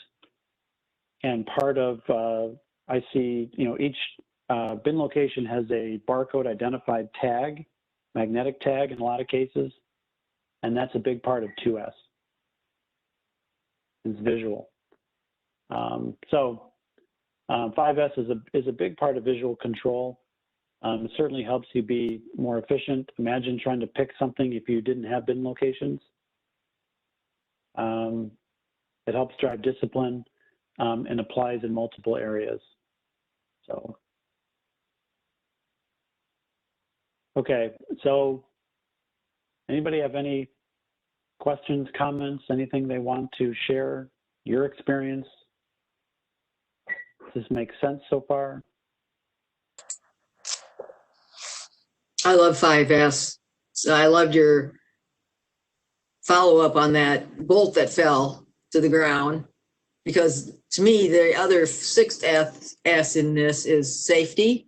And part of, I see, each bin location has a barcode identified tag, magnetic tag in a lot of cases, and that's a big part of 2S. It's visual. 5S is a big part of visual control. It certainly helps you be more efficient. Imagine trying to pick something if you didn't have bin locations. It helps drive discipline and applies in multiple areas. So, okay, so Anybody have any questions, comments, anything they want to share? Your experience? Does this make sense so far? I love 5S. So I loved your follow-up on that bolt that fell to the ground, because to me, the other sixth S in this is safety,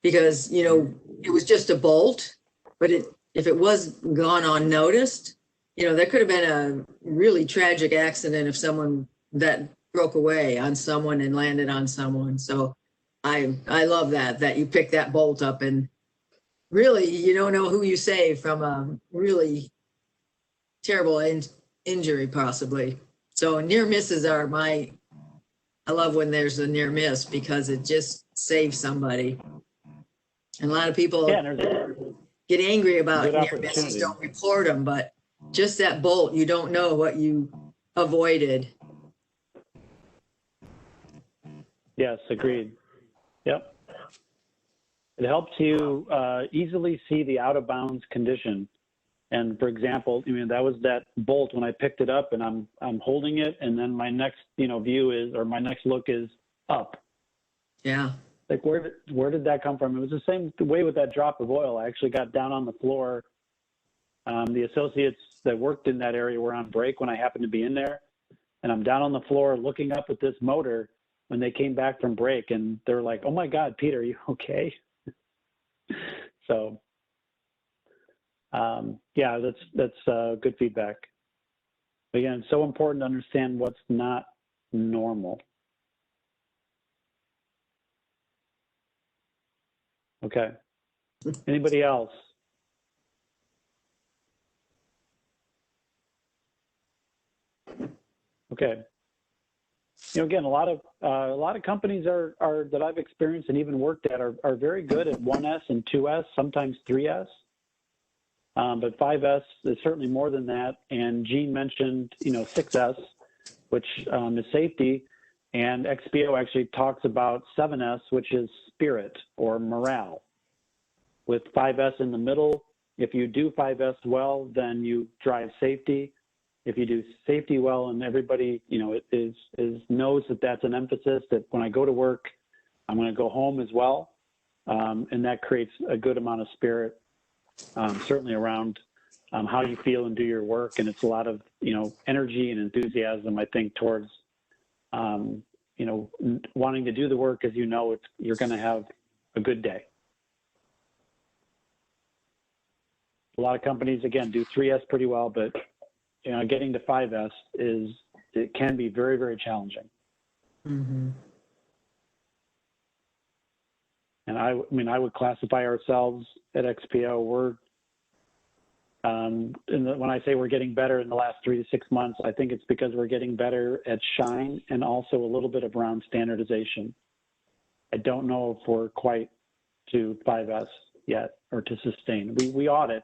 because, you know, it was just a bolt, but if it was gone unnoticed, you know, there could have been a really tragic accident if someone that broke away on someone and landed on someone. So I love that you picked that bolt up, and really, you don't know who you save from a really terrible injury possibly. So near misses are I love when there's a near miss, because it just saves somebody. And a lot of people get angry about near misses, don't report them, but just that bolt, you don't know what you avoided. Yes, agreed. Yep. It helps you easily see the out of bounds condition. And for example, I mean, that was that bolt when I picked it up, and I'm holding it, and then my next, you know, view is, or my next look is up. Yeah. Like, where did that come from? It was the same way with that drop of oil. I actually got down on the floor. The associates that worked in that area were on break when I happened to be in there, and I'm down on the floor looking up at this motor when they came back from break, and they're like, "Oh my God, Peter, are you okay?" So, yeah, that's good feedback. Again, it's so important to understand what's not normal. Okay. Anybody else? Okay. You know, again, a lot of companies are that I've experienced and even worked at are very good at 1S and 2S, sometimes 3S. But 5S is certainly more than that. And Gene mentioned, you know, 6S, which is safety. And XPO actually talks about 7S, which is spirit or morale. With 5S in the middle, if you do 5S well, then you drive safety. If you do safety well, and everybody, you know, knows that that's an emphasis, that when I go to work, I'm going to go home as well. And that creates a good amount of spirit, certainly around how you feel and do your work. And it's a lot of, you know, energy and enthusiasm, I think, towards, you know, wanting to do the work, as you know, you're going to have a good day. A lot of companies, again, do 3S pretty well, but, you know, getting to 5S it can be very, very challenging. Mm-hmm. And I mean, I would classify ourselves at XPO, when I say we're getting better in the last 3 to 6 months, I think it's because we're getting better at shine and also a little bit around standardization. I don't know if we're quite to 5S yet, or to sustain. We audit,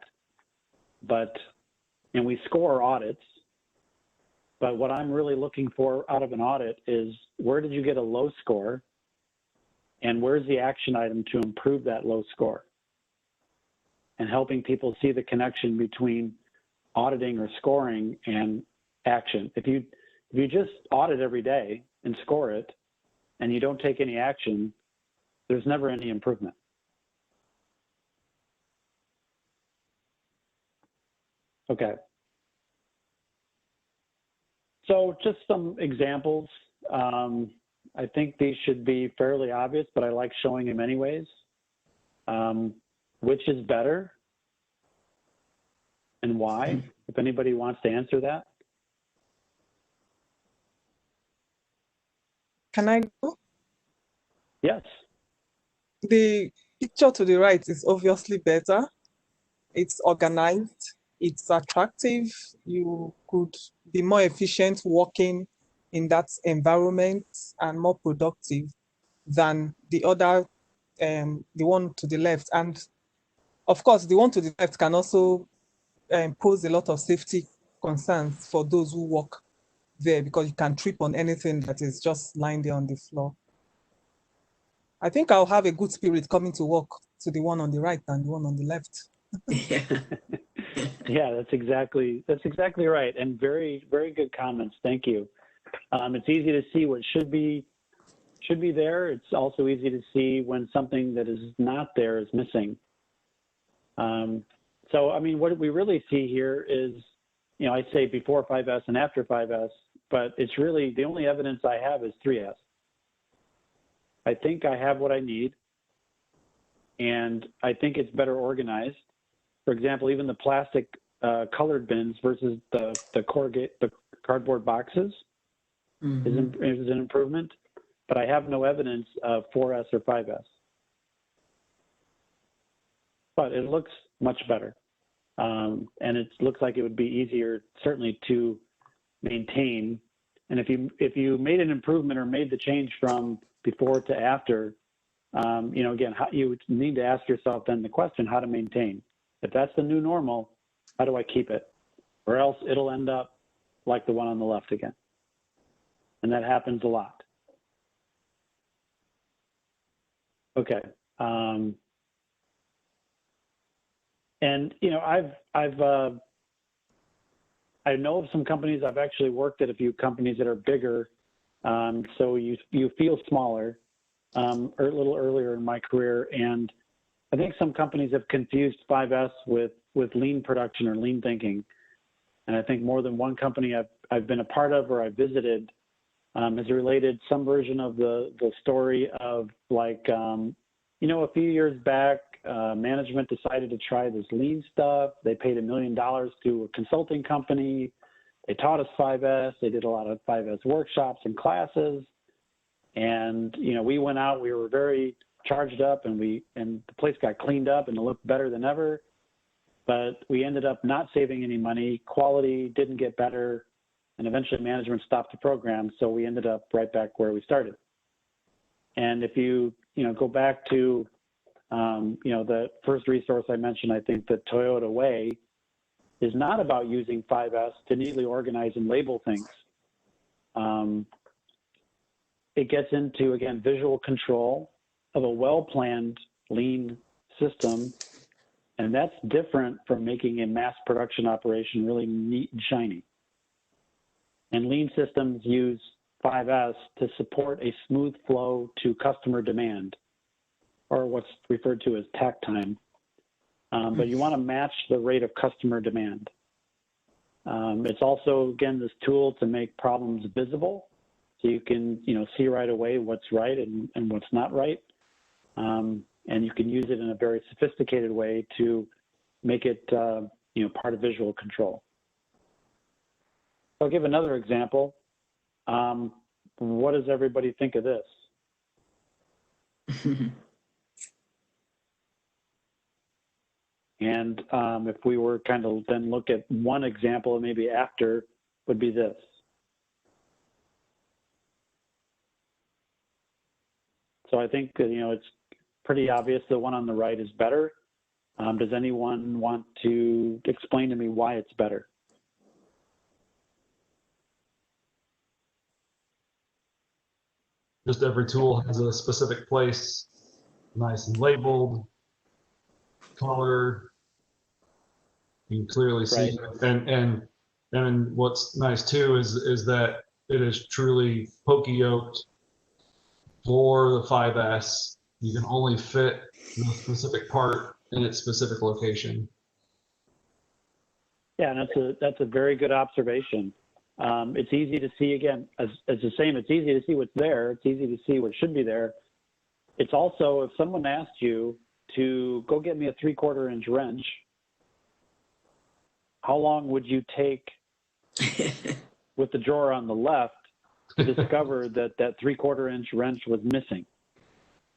and we score audits, but what I'm really looking for out of an audit is, where did you get a low score, and where's the action item to improve that low score? And helping people see the connection between auditing or scoring and action. If you just audit every day and score it, and you don't take any action, there's never any improvement. Okay. So just some examples. I think these should be fairly obvious, but I like showing them anyways. Which is better and why? If anybody wants to answer that. Can I go? Yes. The picture to the right is obviously better. It's organized, it's attractive. You could be more efficient working in that environment and more productive than the other, the one to the left. And of course, the one to the left can also pose a lot of safety concerns for those who work there, because you can trip on anything that is just lying there on the floor. I think I'll have a good spirit coming to work to the one on the right than the one on the left. Yeah. Yeah, that's exactly right, and very, very good comments. Thank you. It's easy to see what should be there. It's also easy to see when something that is not there is missing. So, I mean, what we really see here is, I say before 5S and after 5S, but it's really the only evidence I have is 3S. I think I have what I need, and I think it's better organized. For example, even the plastic colored bins versus the cardboard boxes is an improvement, but I have no evidence of 4S or 5S. But it looks much better. And it looks like it would be easier, certainly, to maintain. And if you made an improvement or made the change from before to after, again, you would need to ask yourself then the question, how to maintain. If that's the new normal, how do I keep it? Or else it'll end up like the one on the left again. And that happens a lot. Okay. And I know of some companies. I've actually worked at a few companies that are bigger, so you feel smaller, or a little earlier in my career. And I think some companies have confused 5S with lean production or lean thinking. And I think more than one company I've been a part of or I visited has related some version of the story of like, a few years back, management decided to try this lean stuff. They paid $1 million to a consulting company. They taught us 5S. They did a lot of 5S workshops and classes. And, we went out, we were very charged up, and the place got cleaned up and it looked better than ever. But we ended up not saving any money. Quality didn't get better. And eventually management stopped the program. So we ended up right back where we started. And if you, go back to, the first resource I mentioned, I think the Toyota Way is not about using 5S to neatly organize and label things. It gets into, again, visual control of a well-planned lean system. And that's different from making a mass production operation really neat and shiny. And lean systems use 5S to support a smooth flow to customer demand, or what's referred to as takt time. But you want to match the rate of customer demand. It's also, again, this tool to make problems visible, so you can, see right away what's right and what's not right. And you can use it in a very sophisticated way to make it, part of visual control. I'll give another example. What does everybody think of this? And if we were kind of then look at one example, maybe after, would be this. So I think that, it's pretty obvious the one on the right is better. Does anyone want to explain to me why it's better? Just every tool has a specific place, nice and labeled, color, you can clearly see. Right. And what's nice too is that it is truly pokey yoked for the 5S. You can only fit the specific part in its specific location. Yeah, and that's a very good observation. It's easy to see, again, as the same, it's easy to see what's there. It's easy to see what should be there. It's also, if someone asked you to go get me a 3/4 inch wrench, how long would you take with the drawer on the left to discover that 3/4 inch wrench was missing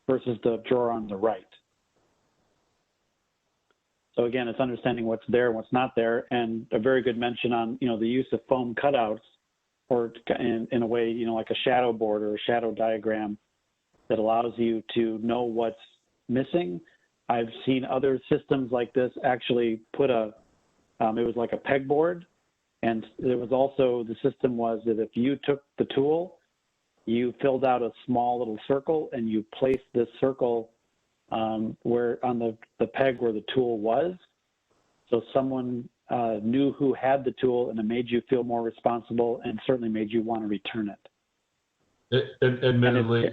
versus the drawer on the right? So again, it's understanding what's there and what's not there, and a very good mention on, the use of foam cutouts, or in a way, like a shadow board or a shadow diagram that allows you to know what's missing. I've seen other systems like this actually put it was like a pegboard, and it was also, the system was that if you took the tool, you filled out a small little circle and you placed this circle where on the peg where the tool was. So someone knew who had the tool, and it made you feel more responsible, and certainly made you want to return it. Admittedly,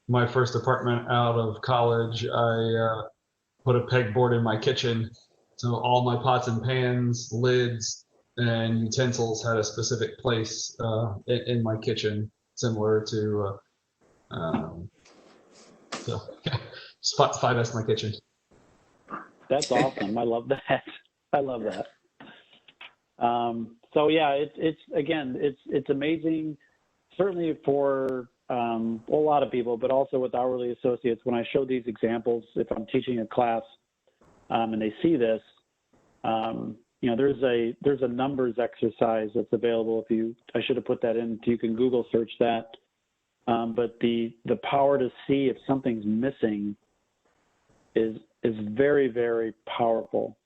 my first apartment out of college, I put a pegboard in my kitchen, so all my pots and pans, lids, and utensils had a specific place in my kitchen, similar to so spot 5S my kitchen. That's awesome. I love that. I love that. So yeah, it's amazing. Certainly for a lot of people, but also with hourly associates. When I show these examples, if I'm teaching a class and they see this, there's a numbers exercise that's available. I should have put that in. You can Google search that. But the power to see if something's missing is very, very powerful,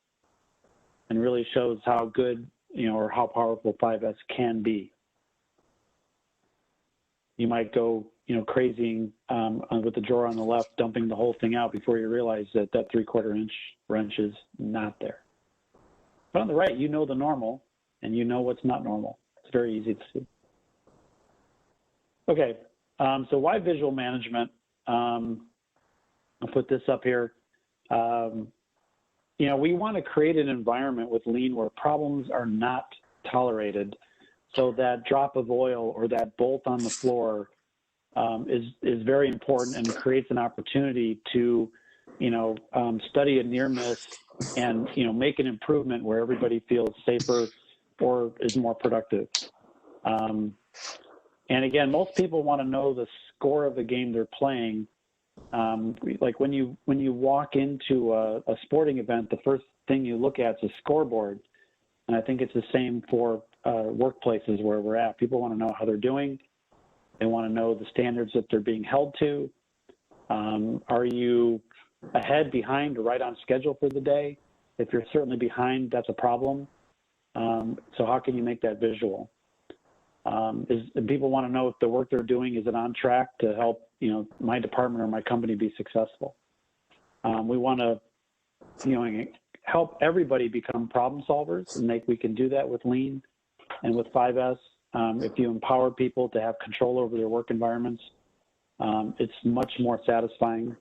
and really shows how good, or how powerful 5S can be. You might go, crazy with the drawer on the left, dumping the whole thing out before you realize that 3/4 inch wrench is not there. But on the right, you know the normal, and you know what's not normal. It's very easy to see. Okay, so why visual management? I'll put this up here. We want to create an environment with lean where problems are not tolerated. So that drop of oil or that bolt on the floor is very important, and creates an opportunity to, study a near miss and, make an improvement where everybody feels safer or is more productive. And again, most people want to know the score of the game they're playing. Like when you walk into a sporting event, the first thing you look at is a scoreboard. And I think it's the same for workplaces where we're at. People want to know how they're doing. They want to know the standards that they're being held to. Are you ahead, behind, or right on schedule for the day? If you're certainly behind, that's a problem. So how can you make that visual? People want to know if the work they're doing, is it on track to help, my department or my company be successful? We want to, help everybody become problem solvers, and we can do that with Lean and with 5S. If you empower people to have control over their work environments, it's much more satisfying.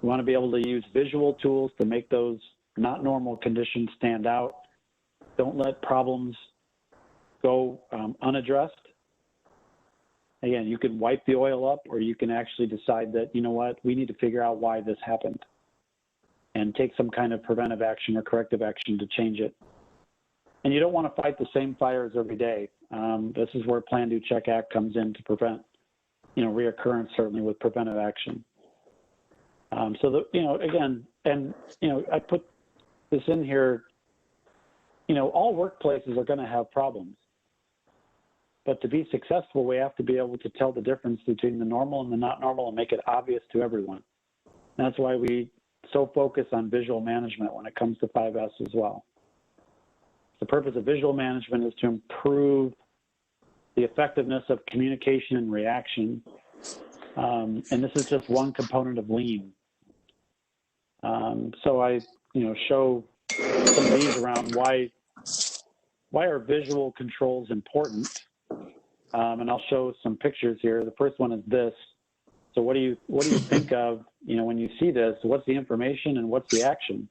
We want to be able to use visual tools to make those not normal conditions stand out. Don't let problems go unaddressed. Again, you can wipe the oil up, or you can actually decide that, we need to figure out why this happened, and take some kind of preventive action or corrective action to change it. And you don't want to fight the same fires every day. This is where Plan, Do, Check, Act comes in to prevent, reoccurrence, certainly with preventive action. Again, and, I put this in here, all workplaces are going to have problems. But to be successful, we have to be able to tell the difference between the normal and the not normal and make it obvious to everyone. And that's why we so focus on visual management when it comes to 5S as well. The purpose of visual management is to improve the effectiveness of communication and reaction. And this is just one component of Lean. So I, show some of these around why are visual controls important? And I'll show some pictures here. The first one is this. So what do you think of, when you see this? What's the information and what's the action?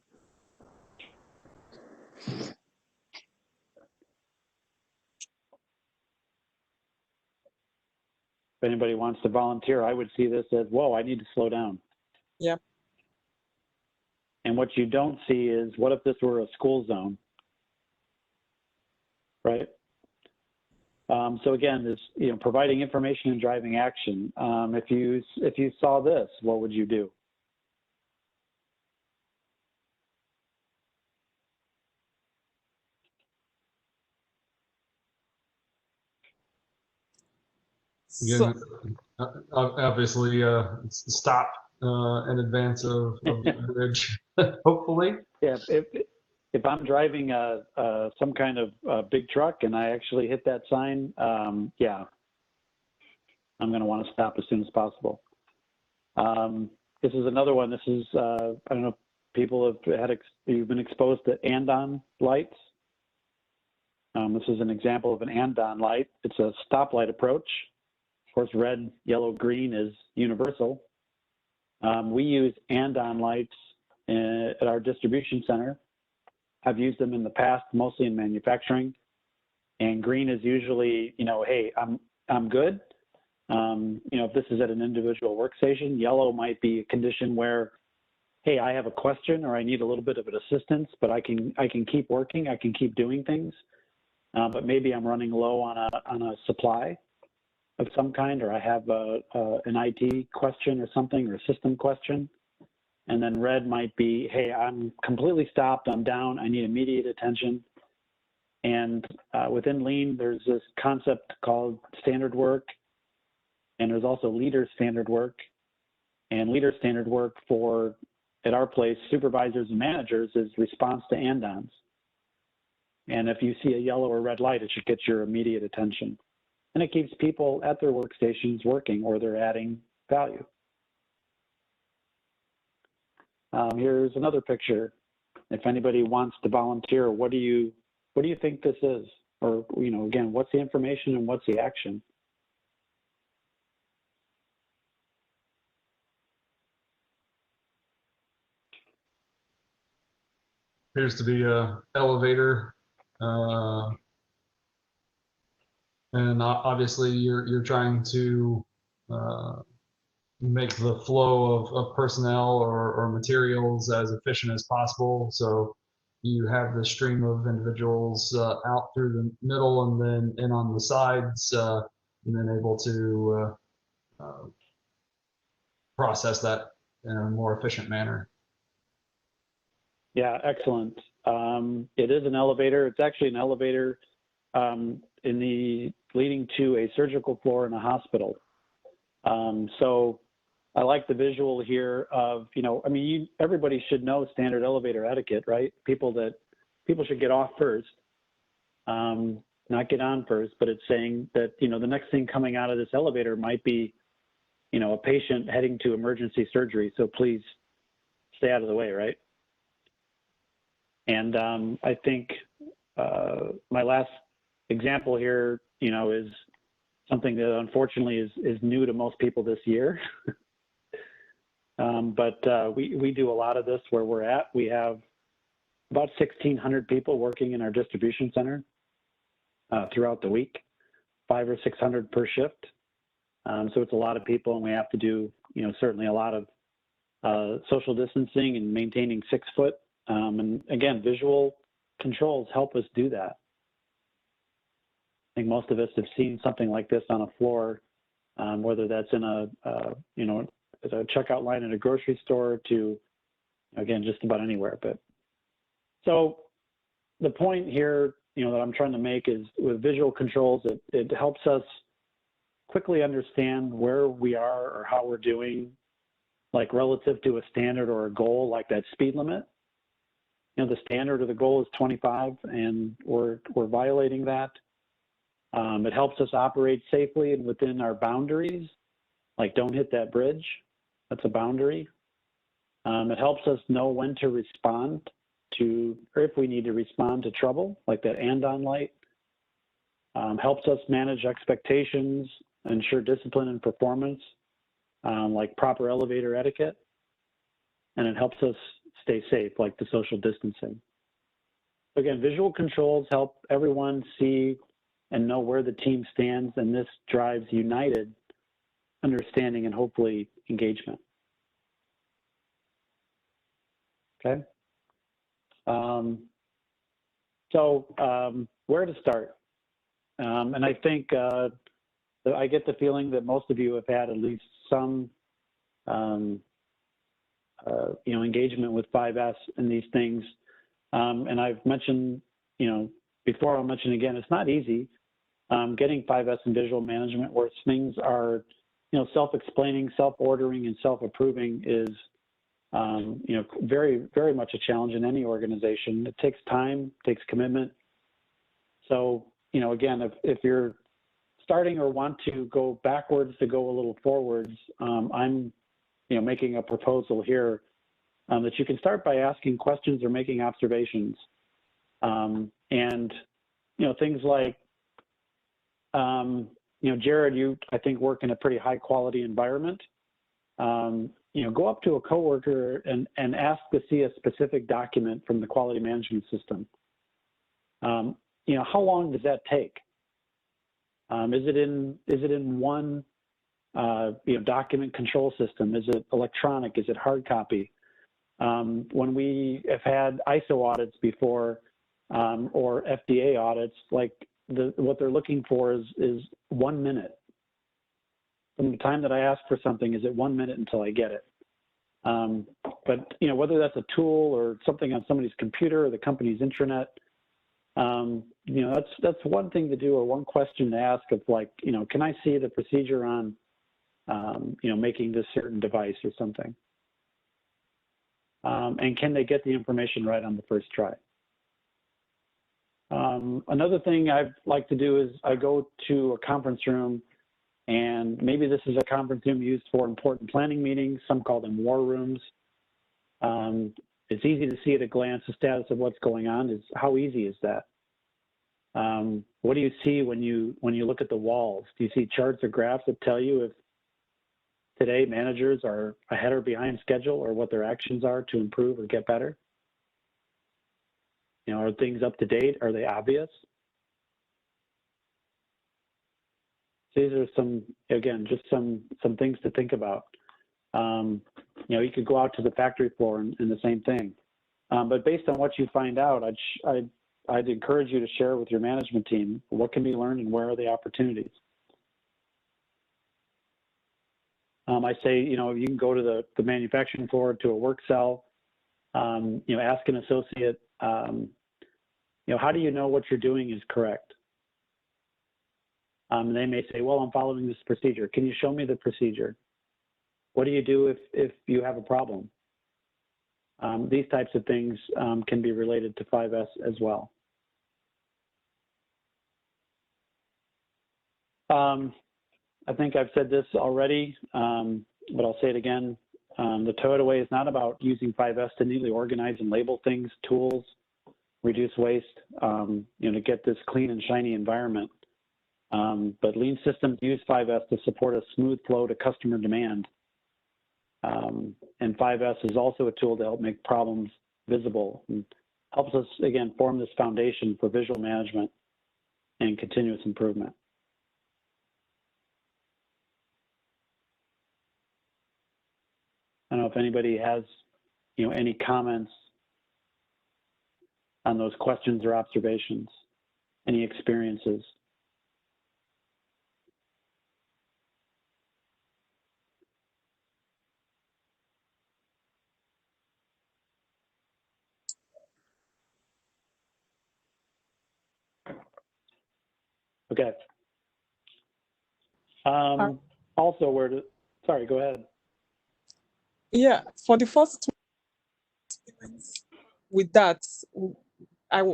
If anybody wants to volunteer, I would see this as, whoa, I need to slow down. Yeah. And what you don't see is, what if this were a school zone, right? So again, this, providing information and driving action. If you saw this, what would you do? Again, obviously, stop in advance of the bridge, hopefully. Yeah, if I'm driving some kind of big truck and I actually hit that sign, yeah, I'm going to want to stop as soon as possible. This is another one. This is, I don't know if people have you've been exposed to Andon Lights. This is an example of an Andon light. It's a stoplight approach. Of course, red, yellow, green is universal. We use Andon Lights at our distribution center. I've used them in the past, mostly in manufacturing. And green is usually, hey, I'm good. If this is at an individual workstation, yellow might be a condition where, hey, I have a question or I need a little bit of an assistance, but I can keep working, I can keep doing things. But maybe I'm running low on a supply of some kind, or I have an IT question or something, or a system question. And then red might be, hey, I'm completely stopped, I'm down, I need immediate attention. And within Lean, there's this concept called standard work, and there's also leader standard work. And leader standard work for, at our place, supervisors and managers is response to andons. And if you see a yellow or red light, it should get your immediate attention. And it keeps people at their workstations working, or they're adding value. Here's another picture. If anybody wants to volunteer, what do you think this is? Or, again, what's the information and what's the action? Appears to be a elevator, and obviously you're trying to make the flow of personnel or materials as efficient as possible. So you have the stream of individuals out through the middle and then in on the sides, and then able to process that in a more efficient manner. Yeah, excellent. It is an elevator. It's actually an elevator leading to a surgical floor in a hospital. So I like the visual here of, everybody should know standard elevator etiquette, right? People should get off first, not get on first, but it's saying that, the next thing coming out of this elevator might be, a patient heading to emergency surgery. So please stay out of the way, right? And I think my last example here, is something that unfortunately is new to most people this year. But we do a lot of this where we're at. We have about 1,600 people working in our distribution center throughout the week, 500 or 600 per shift. So it's a lot of people, and we have to do, certainly a lot of social distancing and maintaining 6 foot. And again, visual controls help us do that. I think most of us have seen something like this on a floor, whether that's in a checkout line at a grocery store to, again, just about anywhere. But so the point here, that I'm trying to make is with visual controls, it helps us quickly understand where we are or how we're doing, like relative to a standard or a goal, like that speed limit. The standard or the goal is 25, and we're violating that. It helps us operate safely and within our boundaries, like don't hit that bridge. That's a boundary. It helps us know when to respond to, or if we need to respond to trouble, like that Andon light. Helps us manage expectations, ensure discipline and performance, like proper elevator etiquette. And it helps us stay safe, like the social distancing. Again, visual controls help everyone see and know where the team stands, and this drives united understanding and hopefully engagement. Okay. Where to start? And I think I get the feeling that most of you have had at least some engagement with 5S and these things. And I've mentioned, before, I'll mention again, it's not easy getting 5S in visual management where things are, self-explaining, self-ordering, and self-approving is, very, very much a challenge in any organization. It takes time, takes commitment. So, again, if you're starting or want to go backwards to go a little forwards, I'm, making a proposal here that you can start by asking questions or making observations. And, things like, Jared, you, I think, work in a pretty high quality environment. Go up to a coworker and ask to see a specific document from the quality management system. How long does that take? Is it in one document control system? Is it electronic? Is it hard copy? When we have had ISO audits before or FDA audits, like what they're looking for is 1 minute. From the time that I ask for something, is it 1 minute until I get it? But whether that's a tool or something on somebody's computer or the company's intranet, that's one thing to do or one question to ask of like, can I see the procedure on, making this certain device or something? And can they get the information right on the first try? Another thing I like to do is I go to a conference room, and maybe this is a conference room used for important planning meetings. Some call them war rooms. It's easy to see at a glance the status of what's going on. Is how easy is that? What do you see when you look at the walls? Do you see charts or graphs that tell you if today managers are ahead or behind schedule, or what their actions are to improve or get better? Are things up to date? Are they obvious? These are some, again, just some things to think about. You could go out to the factory floor and the same thing. But based on what you find out, I'd encourage you to share with your management team what can be learned and where are the opportunities. I say, you can go to the manufacturing floor, to a work cell, ask an associate, how do you know what you're doing is correct? They may say, well, I'm following this procedure. Can you show me the procedure? What do you do if you have a problem? These types of things can be related to 5S as well. I think I've said this already, but I'll say it again. The Toyota way is not about using 5S to neatly organize and label things, tools, reduce waste, to get this clean and shiny environment. But lean systems use 5S to support a smooth flow to customer demand. And 5S is also a tool to help make problems visible and helps us, again, form this foundation for visual management and continuous improvement. I don't know if anybody has, any comments on those questions or observations, any experiences. Okay. Also, sorry, go ahead. Yeah, for the first experience with that,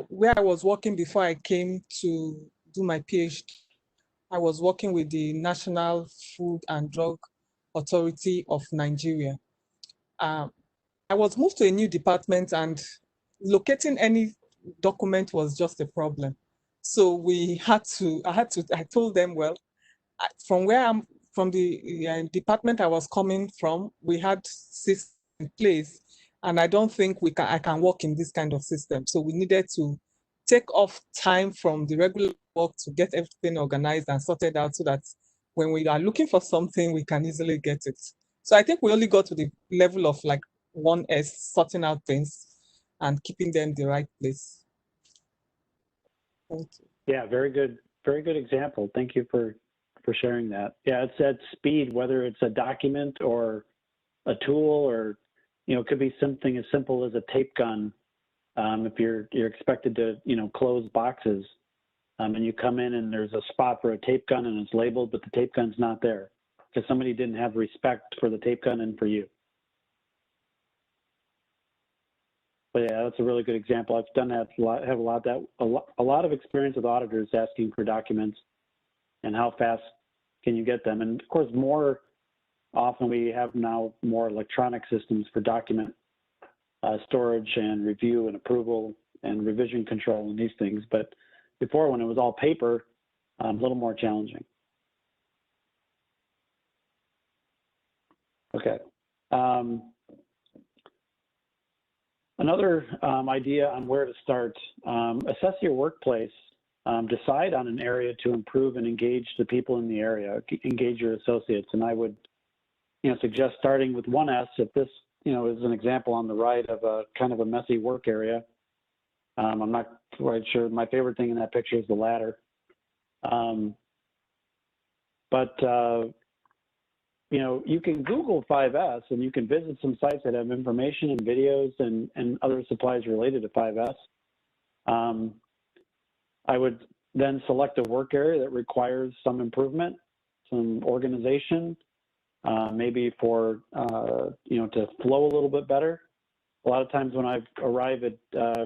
where I was working before I came to do my PhD, I was working with the National Food and Drug Authority of Nigeria. I was moved to a new department, and locating any document was just a problem. So I told them, well, from the department I was coming from, we had systems in place, and I don't think I can work in this kind of system. So we needed to take off time from the regular work to get everything organized and sorted out, so that when we are looking for something, we can easily get it. So I think we only got to the level of like 1S, sorting out things and keeping them in the right place. Thank you. Yeah, very good example. Thank you for sharing that. Yeah, it's at speed, whether it's a document or a tool, or it could be something as simple as a tape gun. If you're expected to close boxes, and you come in and there's a spot for a tape gun and it's labeled, but the tape gun's not there because somebody didn't have respect for the tape gun and for you. But yeah, that's a really good example. I've done that a lot. Have a lot of experience with auditors asking for documents and how fast can you get them. And of course, more often we have now more electronic systems for document storage and review and approval and revision control and these things. But before, when it was all paper, a little more challenging. Okay. Another idea on where to start, assess your workplace. Decide on an area to improve and engage the people in the area, engage your associates. And I would, suggest starting with 1S. If this, is an example on the right of a kind of a messy work area. I'm not quite sure. My favorite thing in that picture is the ladder. You can Google 5S and you can visit some sites that have information and videos and other supplies related to 5S. I would then select a work area that requires some improvement, some organization, maybe for, to flow a little bit better. A lot of times when I arrive at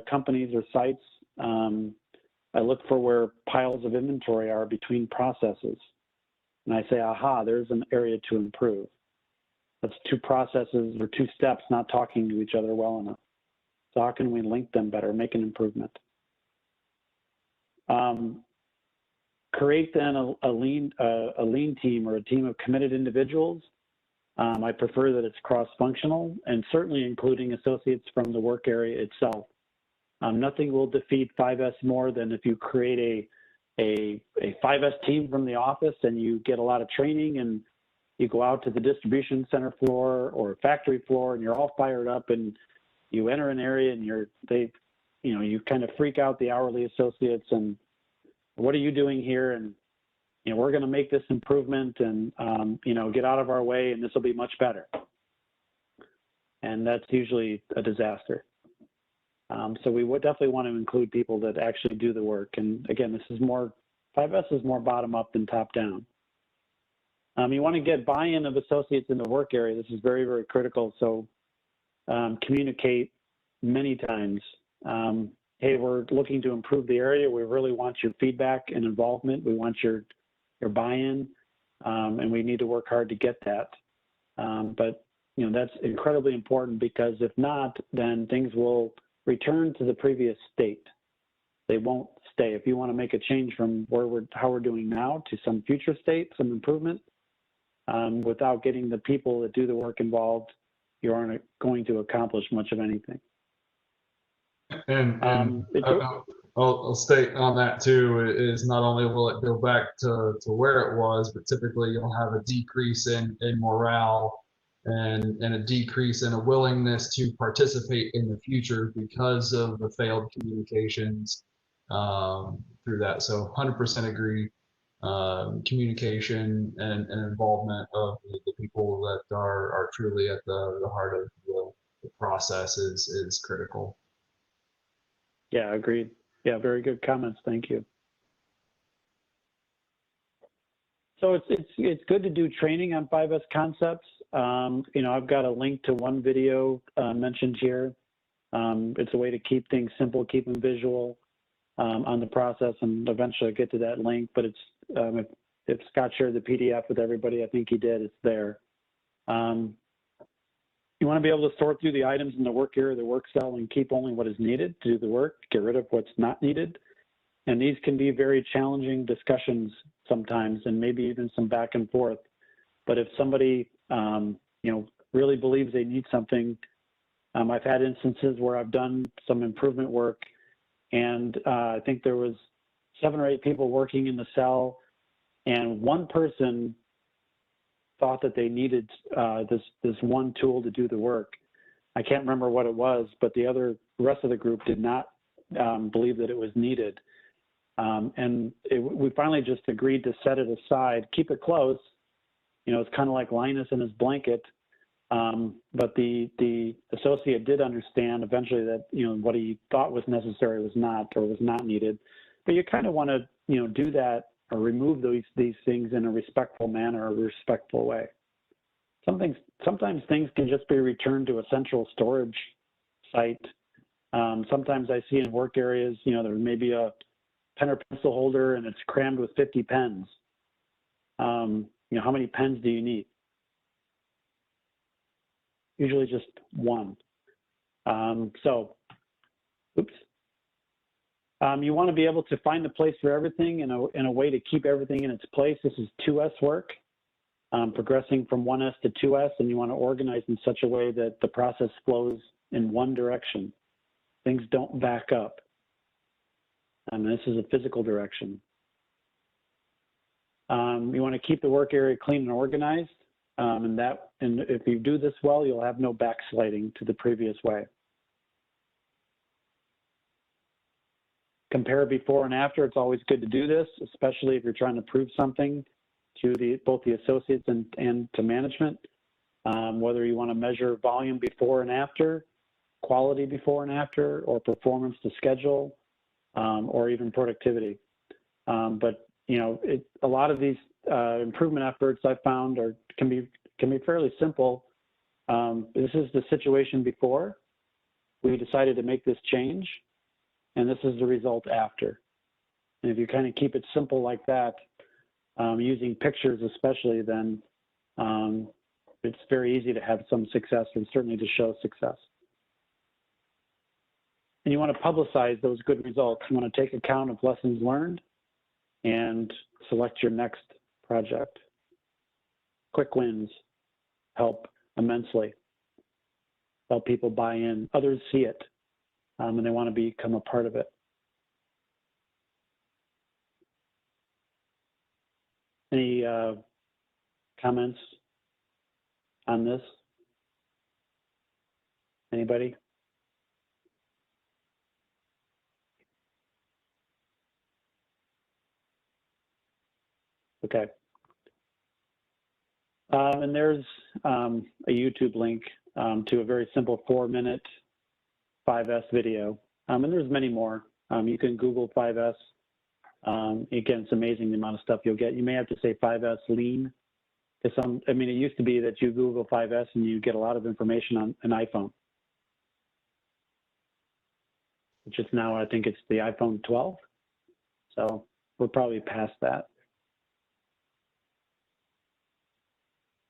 companies or sites, I look for where piles of inventory are between processes. And I say, aha, there's an area to improve. That's two processes or two steps not talking to each other well enough. So how can we link them better, make an improvement? Create then a lean team or a team of committed individuals. I prefer that it's cross-functional and certainly including associates from the work area itself. Nothing will defeat 5S more than if you create a 5S team from the office and you get a lot of training and you go out to the distribution center floor or factory floor and you're all fired up and you enter an area and you kind of freak out the hourly associates and what are you doing here? And, we're going to make this improvement and, get out of our way and this will be much better. And that's usually a disaster. So we would definitely want to include people that actually do the work. And again, this is 5S is more bottom up than top down. You want to get buy-in of associates in the work area. This is very, very critical. So communicate many times. Hey, we're looking to improve the area. We really want your feedback and involvement. We want your buy-in, and we need to work hard to get that. But that's incredibly important because if not, then things will return to the previous state. They won't stay. If you want to make a change from how we're doing now to some future state, some improvement, without getting the people that do the work involved, you aren't going to accomplish much of anything. And I'll state on that too, is not only will it go back to where it was, but typically you'll have a decrease in morale and a decrease in a willingness to participate in the future because of the failed communications through that. So 100% agree. Communication and involvement of the people that are truly at the heart of the process is critical. Yeah, agreed. Yeah, very good comments. Thank you. So it's good to do training on 5S concepts. I've got a link to one video mentioned here. It's a way to keep things simple, keep them visual on the process, and eventually I'll get to that link. But it's if Scott shared the PDF with everybody, I think he did. It's there. You want to be able to sort through the items in the work area, the work cell, and keep only what is needed to do the work, get rid of what's not needed. And these can be very challenging discussions sometimes, and maybe even some back and forth. But if somebody, really believes they need something, I've had instances where I've done some improvement work, and I think there was 7 or 8 people working in the cell, and one person thought that they needed this one tool to do the work. I can't remember what it was, but the rest of the group did not believe that it was needed. We finally just agreed to set it aside, keep it close. It's kind of like Linus and his blanket. But the associate did understand eventually that, what he thought was necessary was not needed. But you kind of want to, do that or remove these things in a respectful manner or a respectful way. Sometimes things can just be returned to a central storage site. Sometimes I see in work areas, there may be a pen or pencil holder and it's crammed with 50 pens. How many pens do you need? Usually just one. You want to be able to find a place for everything and a way to keep everything in its place. This is 2S work, progressing from 1S to 2S, and you want to organize in such a way that the process flows in one direction. Things don't back up. This is a physical direction. You want to keep the work area clean and organized, and if you do this well, you'll have no backsliding to the previous way. Compare before and after. It's always good to do this, especially if you're trying to prove something to both the associates and to management. Whether you want to measure volume before and after, quality before and after, or performance to schedule, or even productivity. But a lot of these improvement efforts I found can be fairly simple. This is the situation before we decided to make this change, and this is the result after. And if you kind of keep it simple like that, using pictures especially, then it's very easy to have some success and certainly to show success. And you want to publicize those good results. You want to take account of lessons learned and select your next project. Quick wins help immensely, help people buy in. Others see it, and they want to become a part of it. Any comments on this? Anybody? Okay. And there's a YouTube link to a very simple 4-minute 5S video. And there's many more. You can Google 5S. Again, it's amazing the amount of stuff you'll get. You may have to say 5S lean. It used to be that you Google 5S and you get a lot of information on an iPhone. Which is now, I think it's the iPhone 12. So we're probably past that.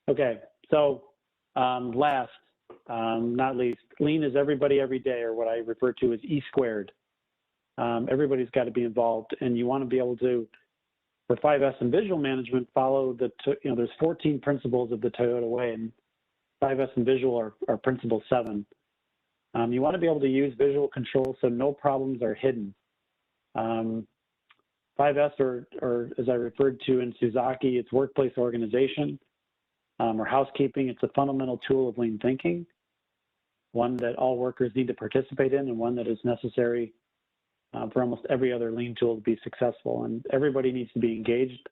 Okay, so last, not least, lean is everybody every day, or what I refer to as E squared. Everybody's got to be involved, and you want to be able to, for 5S and visual management, follow there's 14 principles of the Toyota way, and 5S and visual are principle 7. You want to be able to use visual control so no problems are hidden. 5S, or as I referred to in Suzaki, it's workplace organization. Or housekeeping. It's a fundamental tool of lean thinking, one that all workers need to participate in, and one that is necessary for almost every other lean tool to be successful. And everybody needs to be engaged,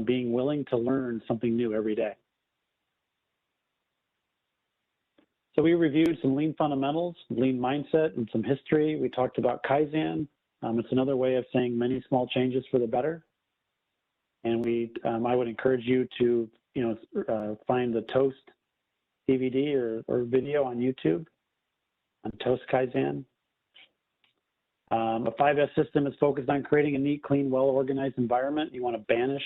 being willing to learn something new every day. So we reviewed some lean fundamentals, lean mindset, and some history. We talked about Kaizen. It's another way of saying many small changes for the better. And I would encourage you to find the Toast DVD or video on YouTube on Toast Kaizen. A 5S system is focused on creating a neat, clean, well-organized environment. You want to banish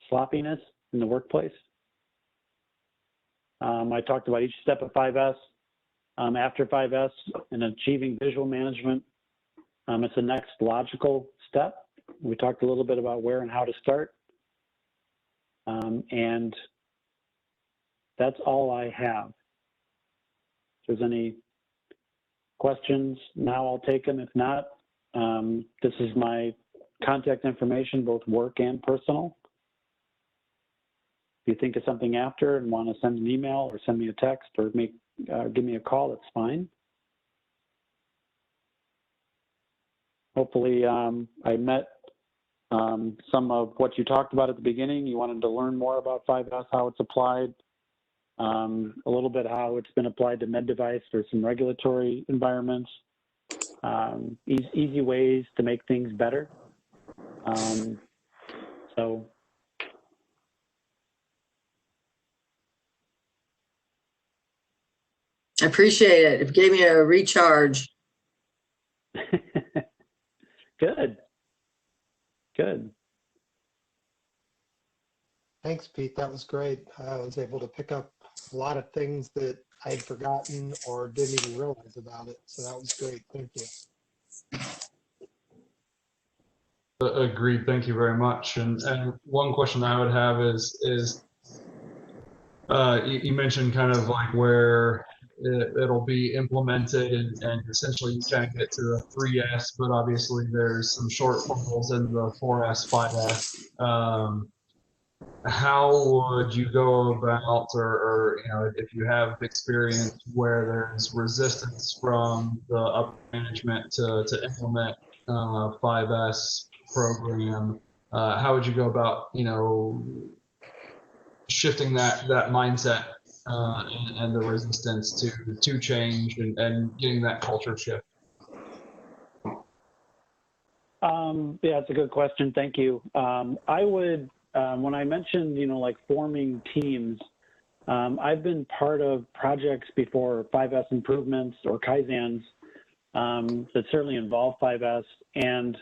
sloppiness in the workplace. I talked about each step of 5S. After 5S and achieving visual management, it's the next logical step. We talked a little bit about where and how to start. And that's all I have. If there's any questions, now I'll take them. If not, this is my contact information, both work and personal. If you think of something after and want to send an email or send me a text or give me a call, that's fine. Hopefully I met some of what you talked about at the beginning. You wanted to learn more about 5S, how it's applied, a little bit how it's been applied to med device or some regulatory environments, easy ways to make things better. So I appreciate it. It gave me a recharge. Good. Good. Thanks, Pete. That was great. I was able to pick up a lot of things that I had forgotten or didn't even realize about it. So that was great. Thank you. Agreed. Thank you very much. And one question I would have is you mentioned kind of like where it'll be implemented, and essentially you kind of get to the 3S, but obviously there's some shortfalls in the 4S, 5S. How would you go about, or you know, if you have experience where there's resistance from the upper management to implement 5S program, how would you go about, you know, shifting that mindset and the resistance to change and getting that culture shift? Yeah, it's a good question. Thank you. I would, when I mentioned, you know, like forming teams, I've been part of projects before, 5S improvements or Kaizens, that certainly involve 5S. And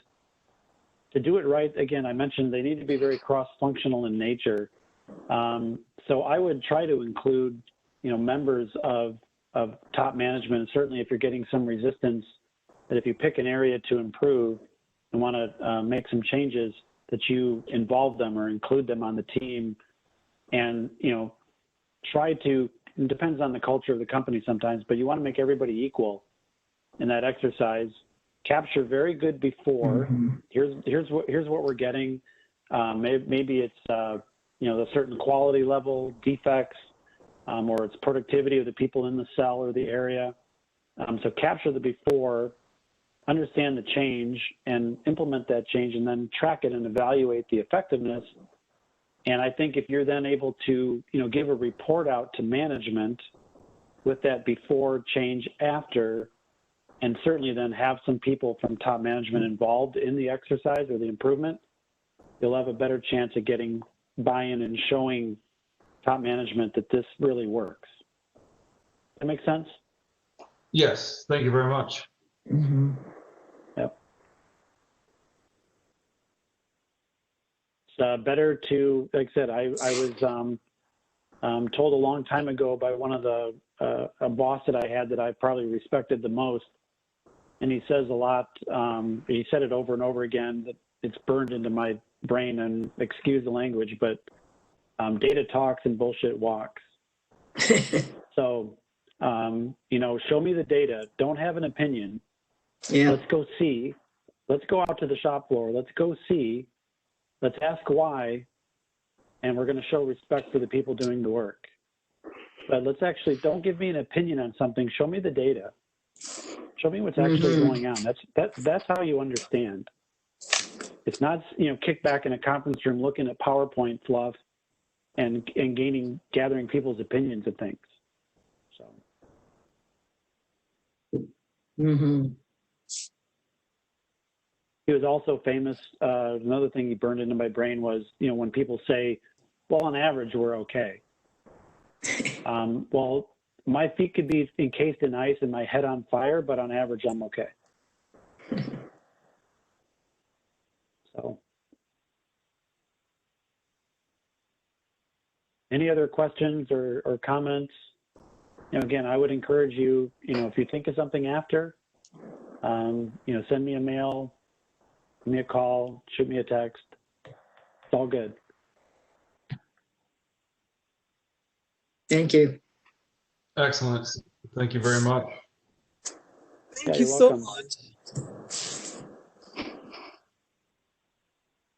to do it right, again, I mentioned they need to be very cross-functional in nature. So I would try to include, you know, members of top management. And certainly if you're getting some resistance, that if you pick an area to improve and want to make some changes, that you involve them or include them on the team. And, you know, try to, it depends on the culture of the company sometimes, but you want to make everybody equal in that exercise. Capture very good before. Here's what we're getting. Maybe it's you know, the certain quality level defects, or it's productivity of the people in the cell or the area. So capture the before, understand the change, and implement that change, and then track it and evaluate the effectiveness. And I think if you're then able to, you know, give a report out to management with that before, change, after, and certainly then have some people from top management involved in the exercise or the improvement, you'll have a better chance of getting buy-in and showing top management that this really works. That make sense? Yes, thank you very much. Yep. It's better to, like I said, I was told a long time ago by one of the, a boss that I had that I probably respected the most, and he says a lot, he said it over and over again, that it's burned into my brain, and excuse the language, but data talks and bullshit walks. So, you know, show me the data. Don't have an opinion. Yeah. Let's go see. Let's go out to the shop floor. Let's go see. Let's ask why. And we're going to show respect for the people doing the work. But let's actually, don't give me an opinion on something. Show me the data. Show me what's actually going on. That's how you understand. It's not, you know, kick back in a conference room looking at PowerPoint fluff and gathering people's opinions of things. So. He was also famous. Another thing he burned into my brain was, you know, when people say, well, on average, we're okay. Well, my feet could be encased in ice and my head on fire, but on average, I'm okay. So. Any other questions or comments? You know, again, I would encourage you, you know, if you think of something after, you know, send me a mail, give me a call, shoot me a text. It's all good. Thank you. Excellent. Thank you very much. Thank you so much.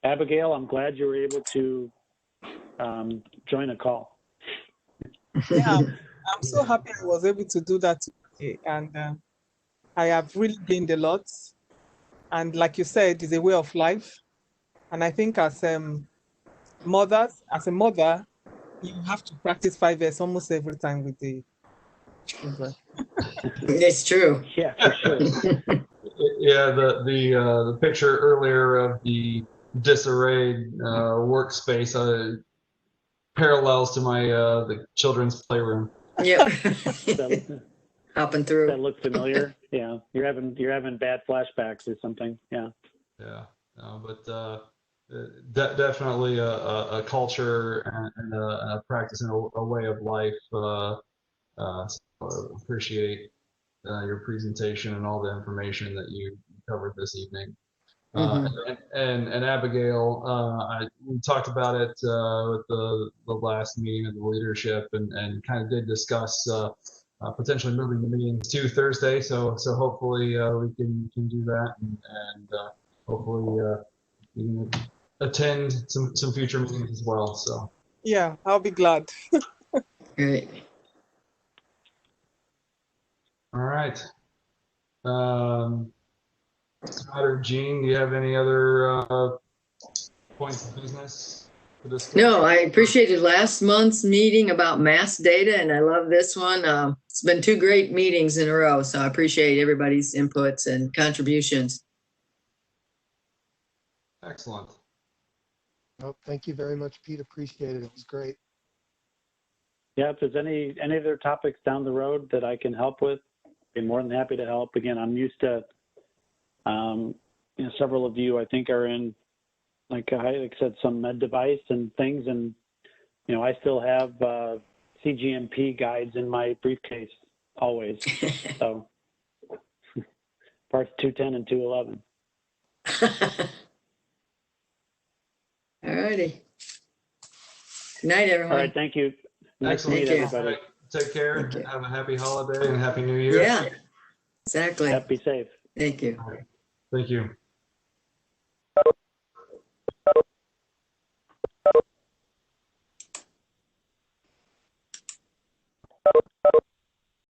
Abigail, I'm glad you were able to join a call. Yeah, I'm so happy I was able to do that today, and I have really gained a lot. And like you said, it's a way of life. And I think as mothers, as a mother, you have to practice 5S almost every time with the children. It's true. Yeah, for sure. Yeah, the picture earlier of the disarrayed workspace parallels to my the children's playroom. Yep. Hopping through. That look familiar? Yeah, you're having bad flashbacks or something. Yeah. Yeah, no, but definitely a culture and a practice and a way of life. appreciate your presentation and all the information that you covered this evening. And Abigail, we talked about it with the last meeting of the leadership, and kind of did discuss potentially moving the meetings to Thursday. So hopefully we can do that, and hopefully you can attend some future meetings as well. So Yeah, I'll be glad. Great. all right. Scott or Jean, do you have any other points of business for this? No, I appreciated last month's meeting about mass data, and I love this one. It's been 2 great meetings in a row, so I appreciate everybody's inputs and contributions. Excellent. Oh, thank you very much, Pete. Appreciate it. It was great. Yeah, if there's any other topics down the road that I can help with, I'd be more than happy to help. Again, I'm used to, several of you I think are in, like I said, some med device and things, and I still have CGMP guides in my briefcase always. So parts 210 and 211. All righty. Good night, everyone. All right, thank you. Nice to meet Excellent. everybody. Take care. Have a happy holiday and happy New Year. Yeah, exactly. Be safe. Thank you. Thank you.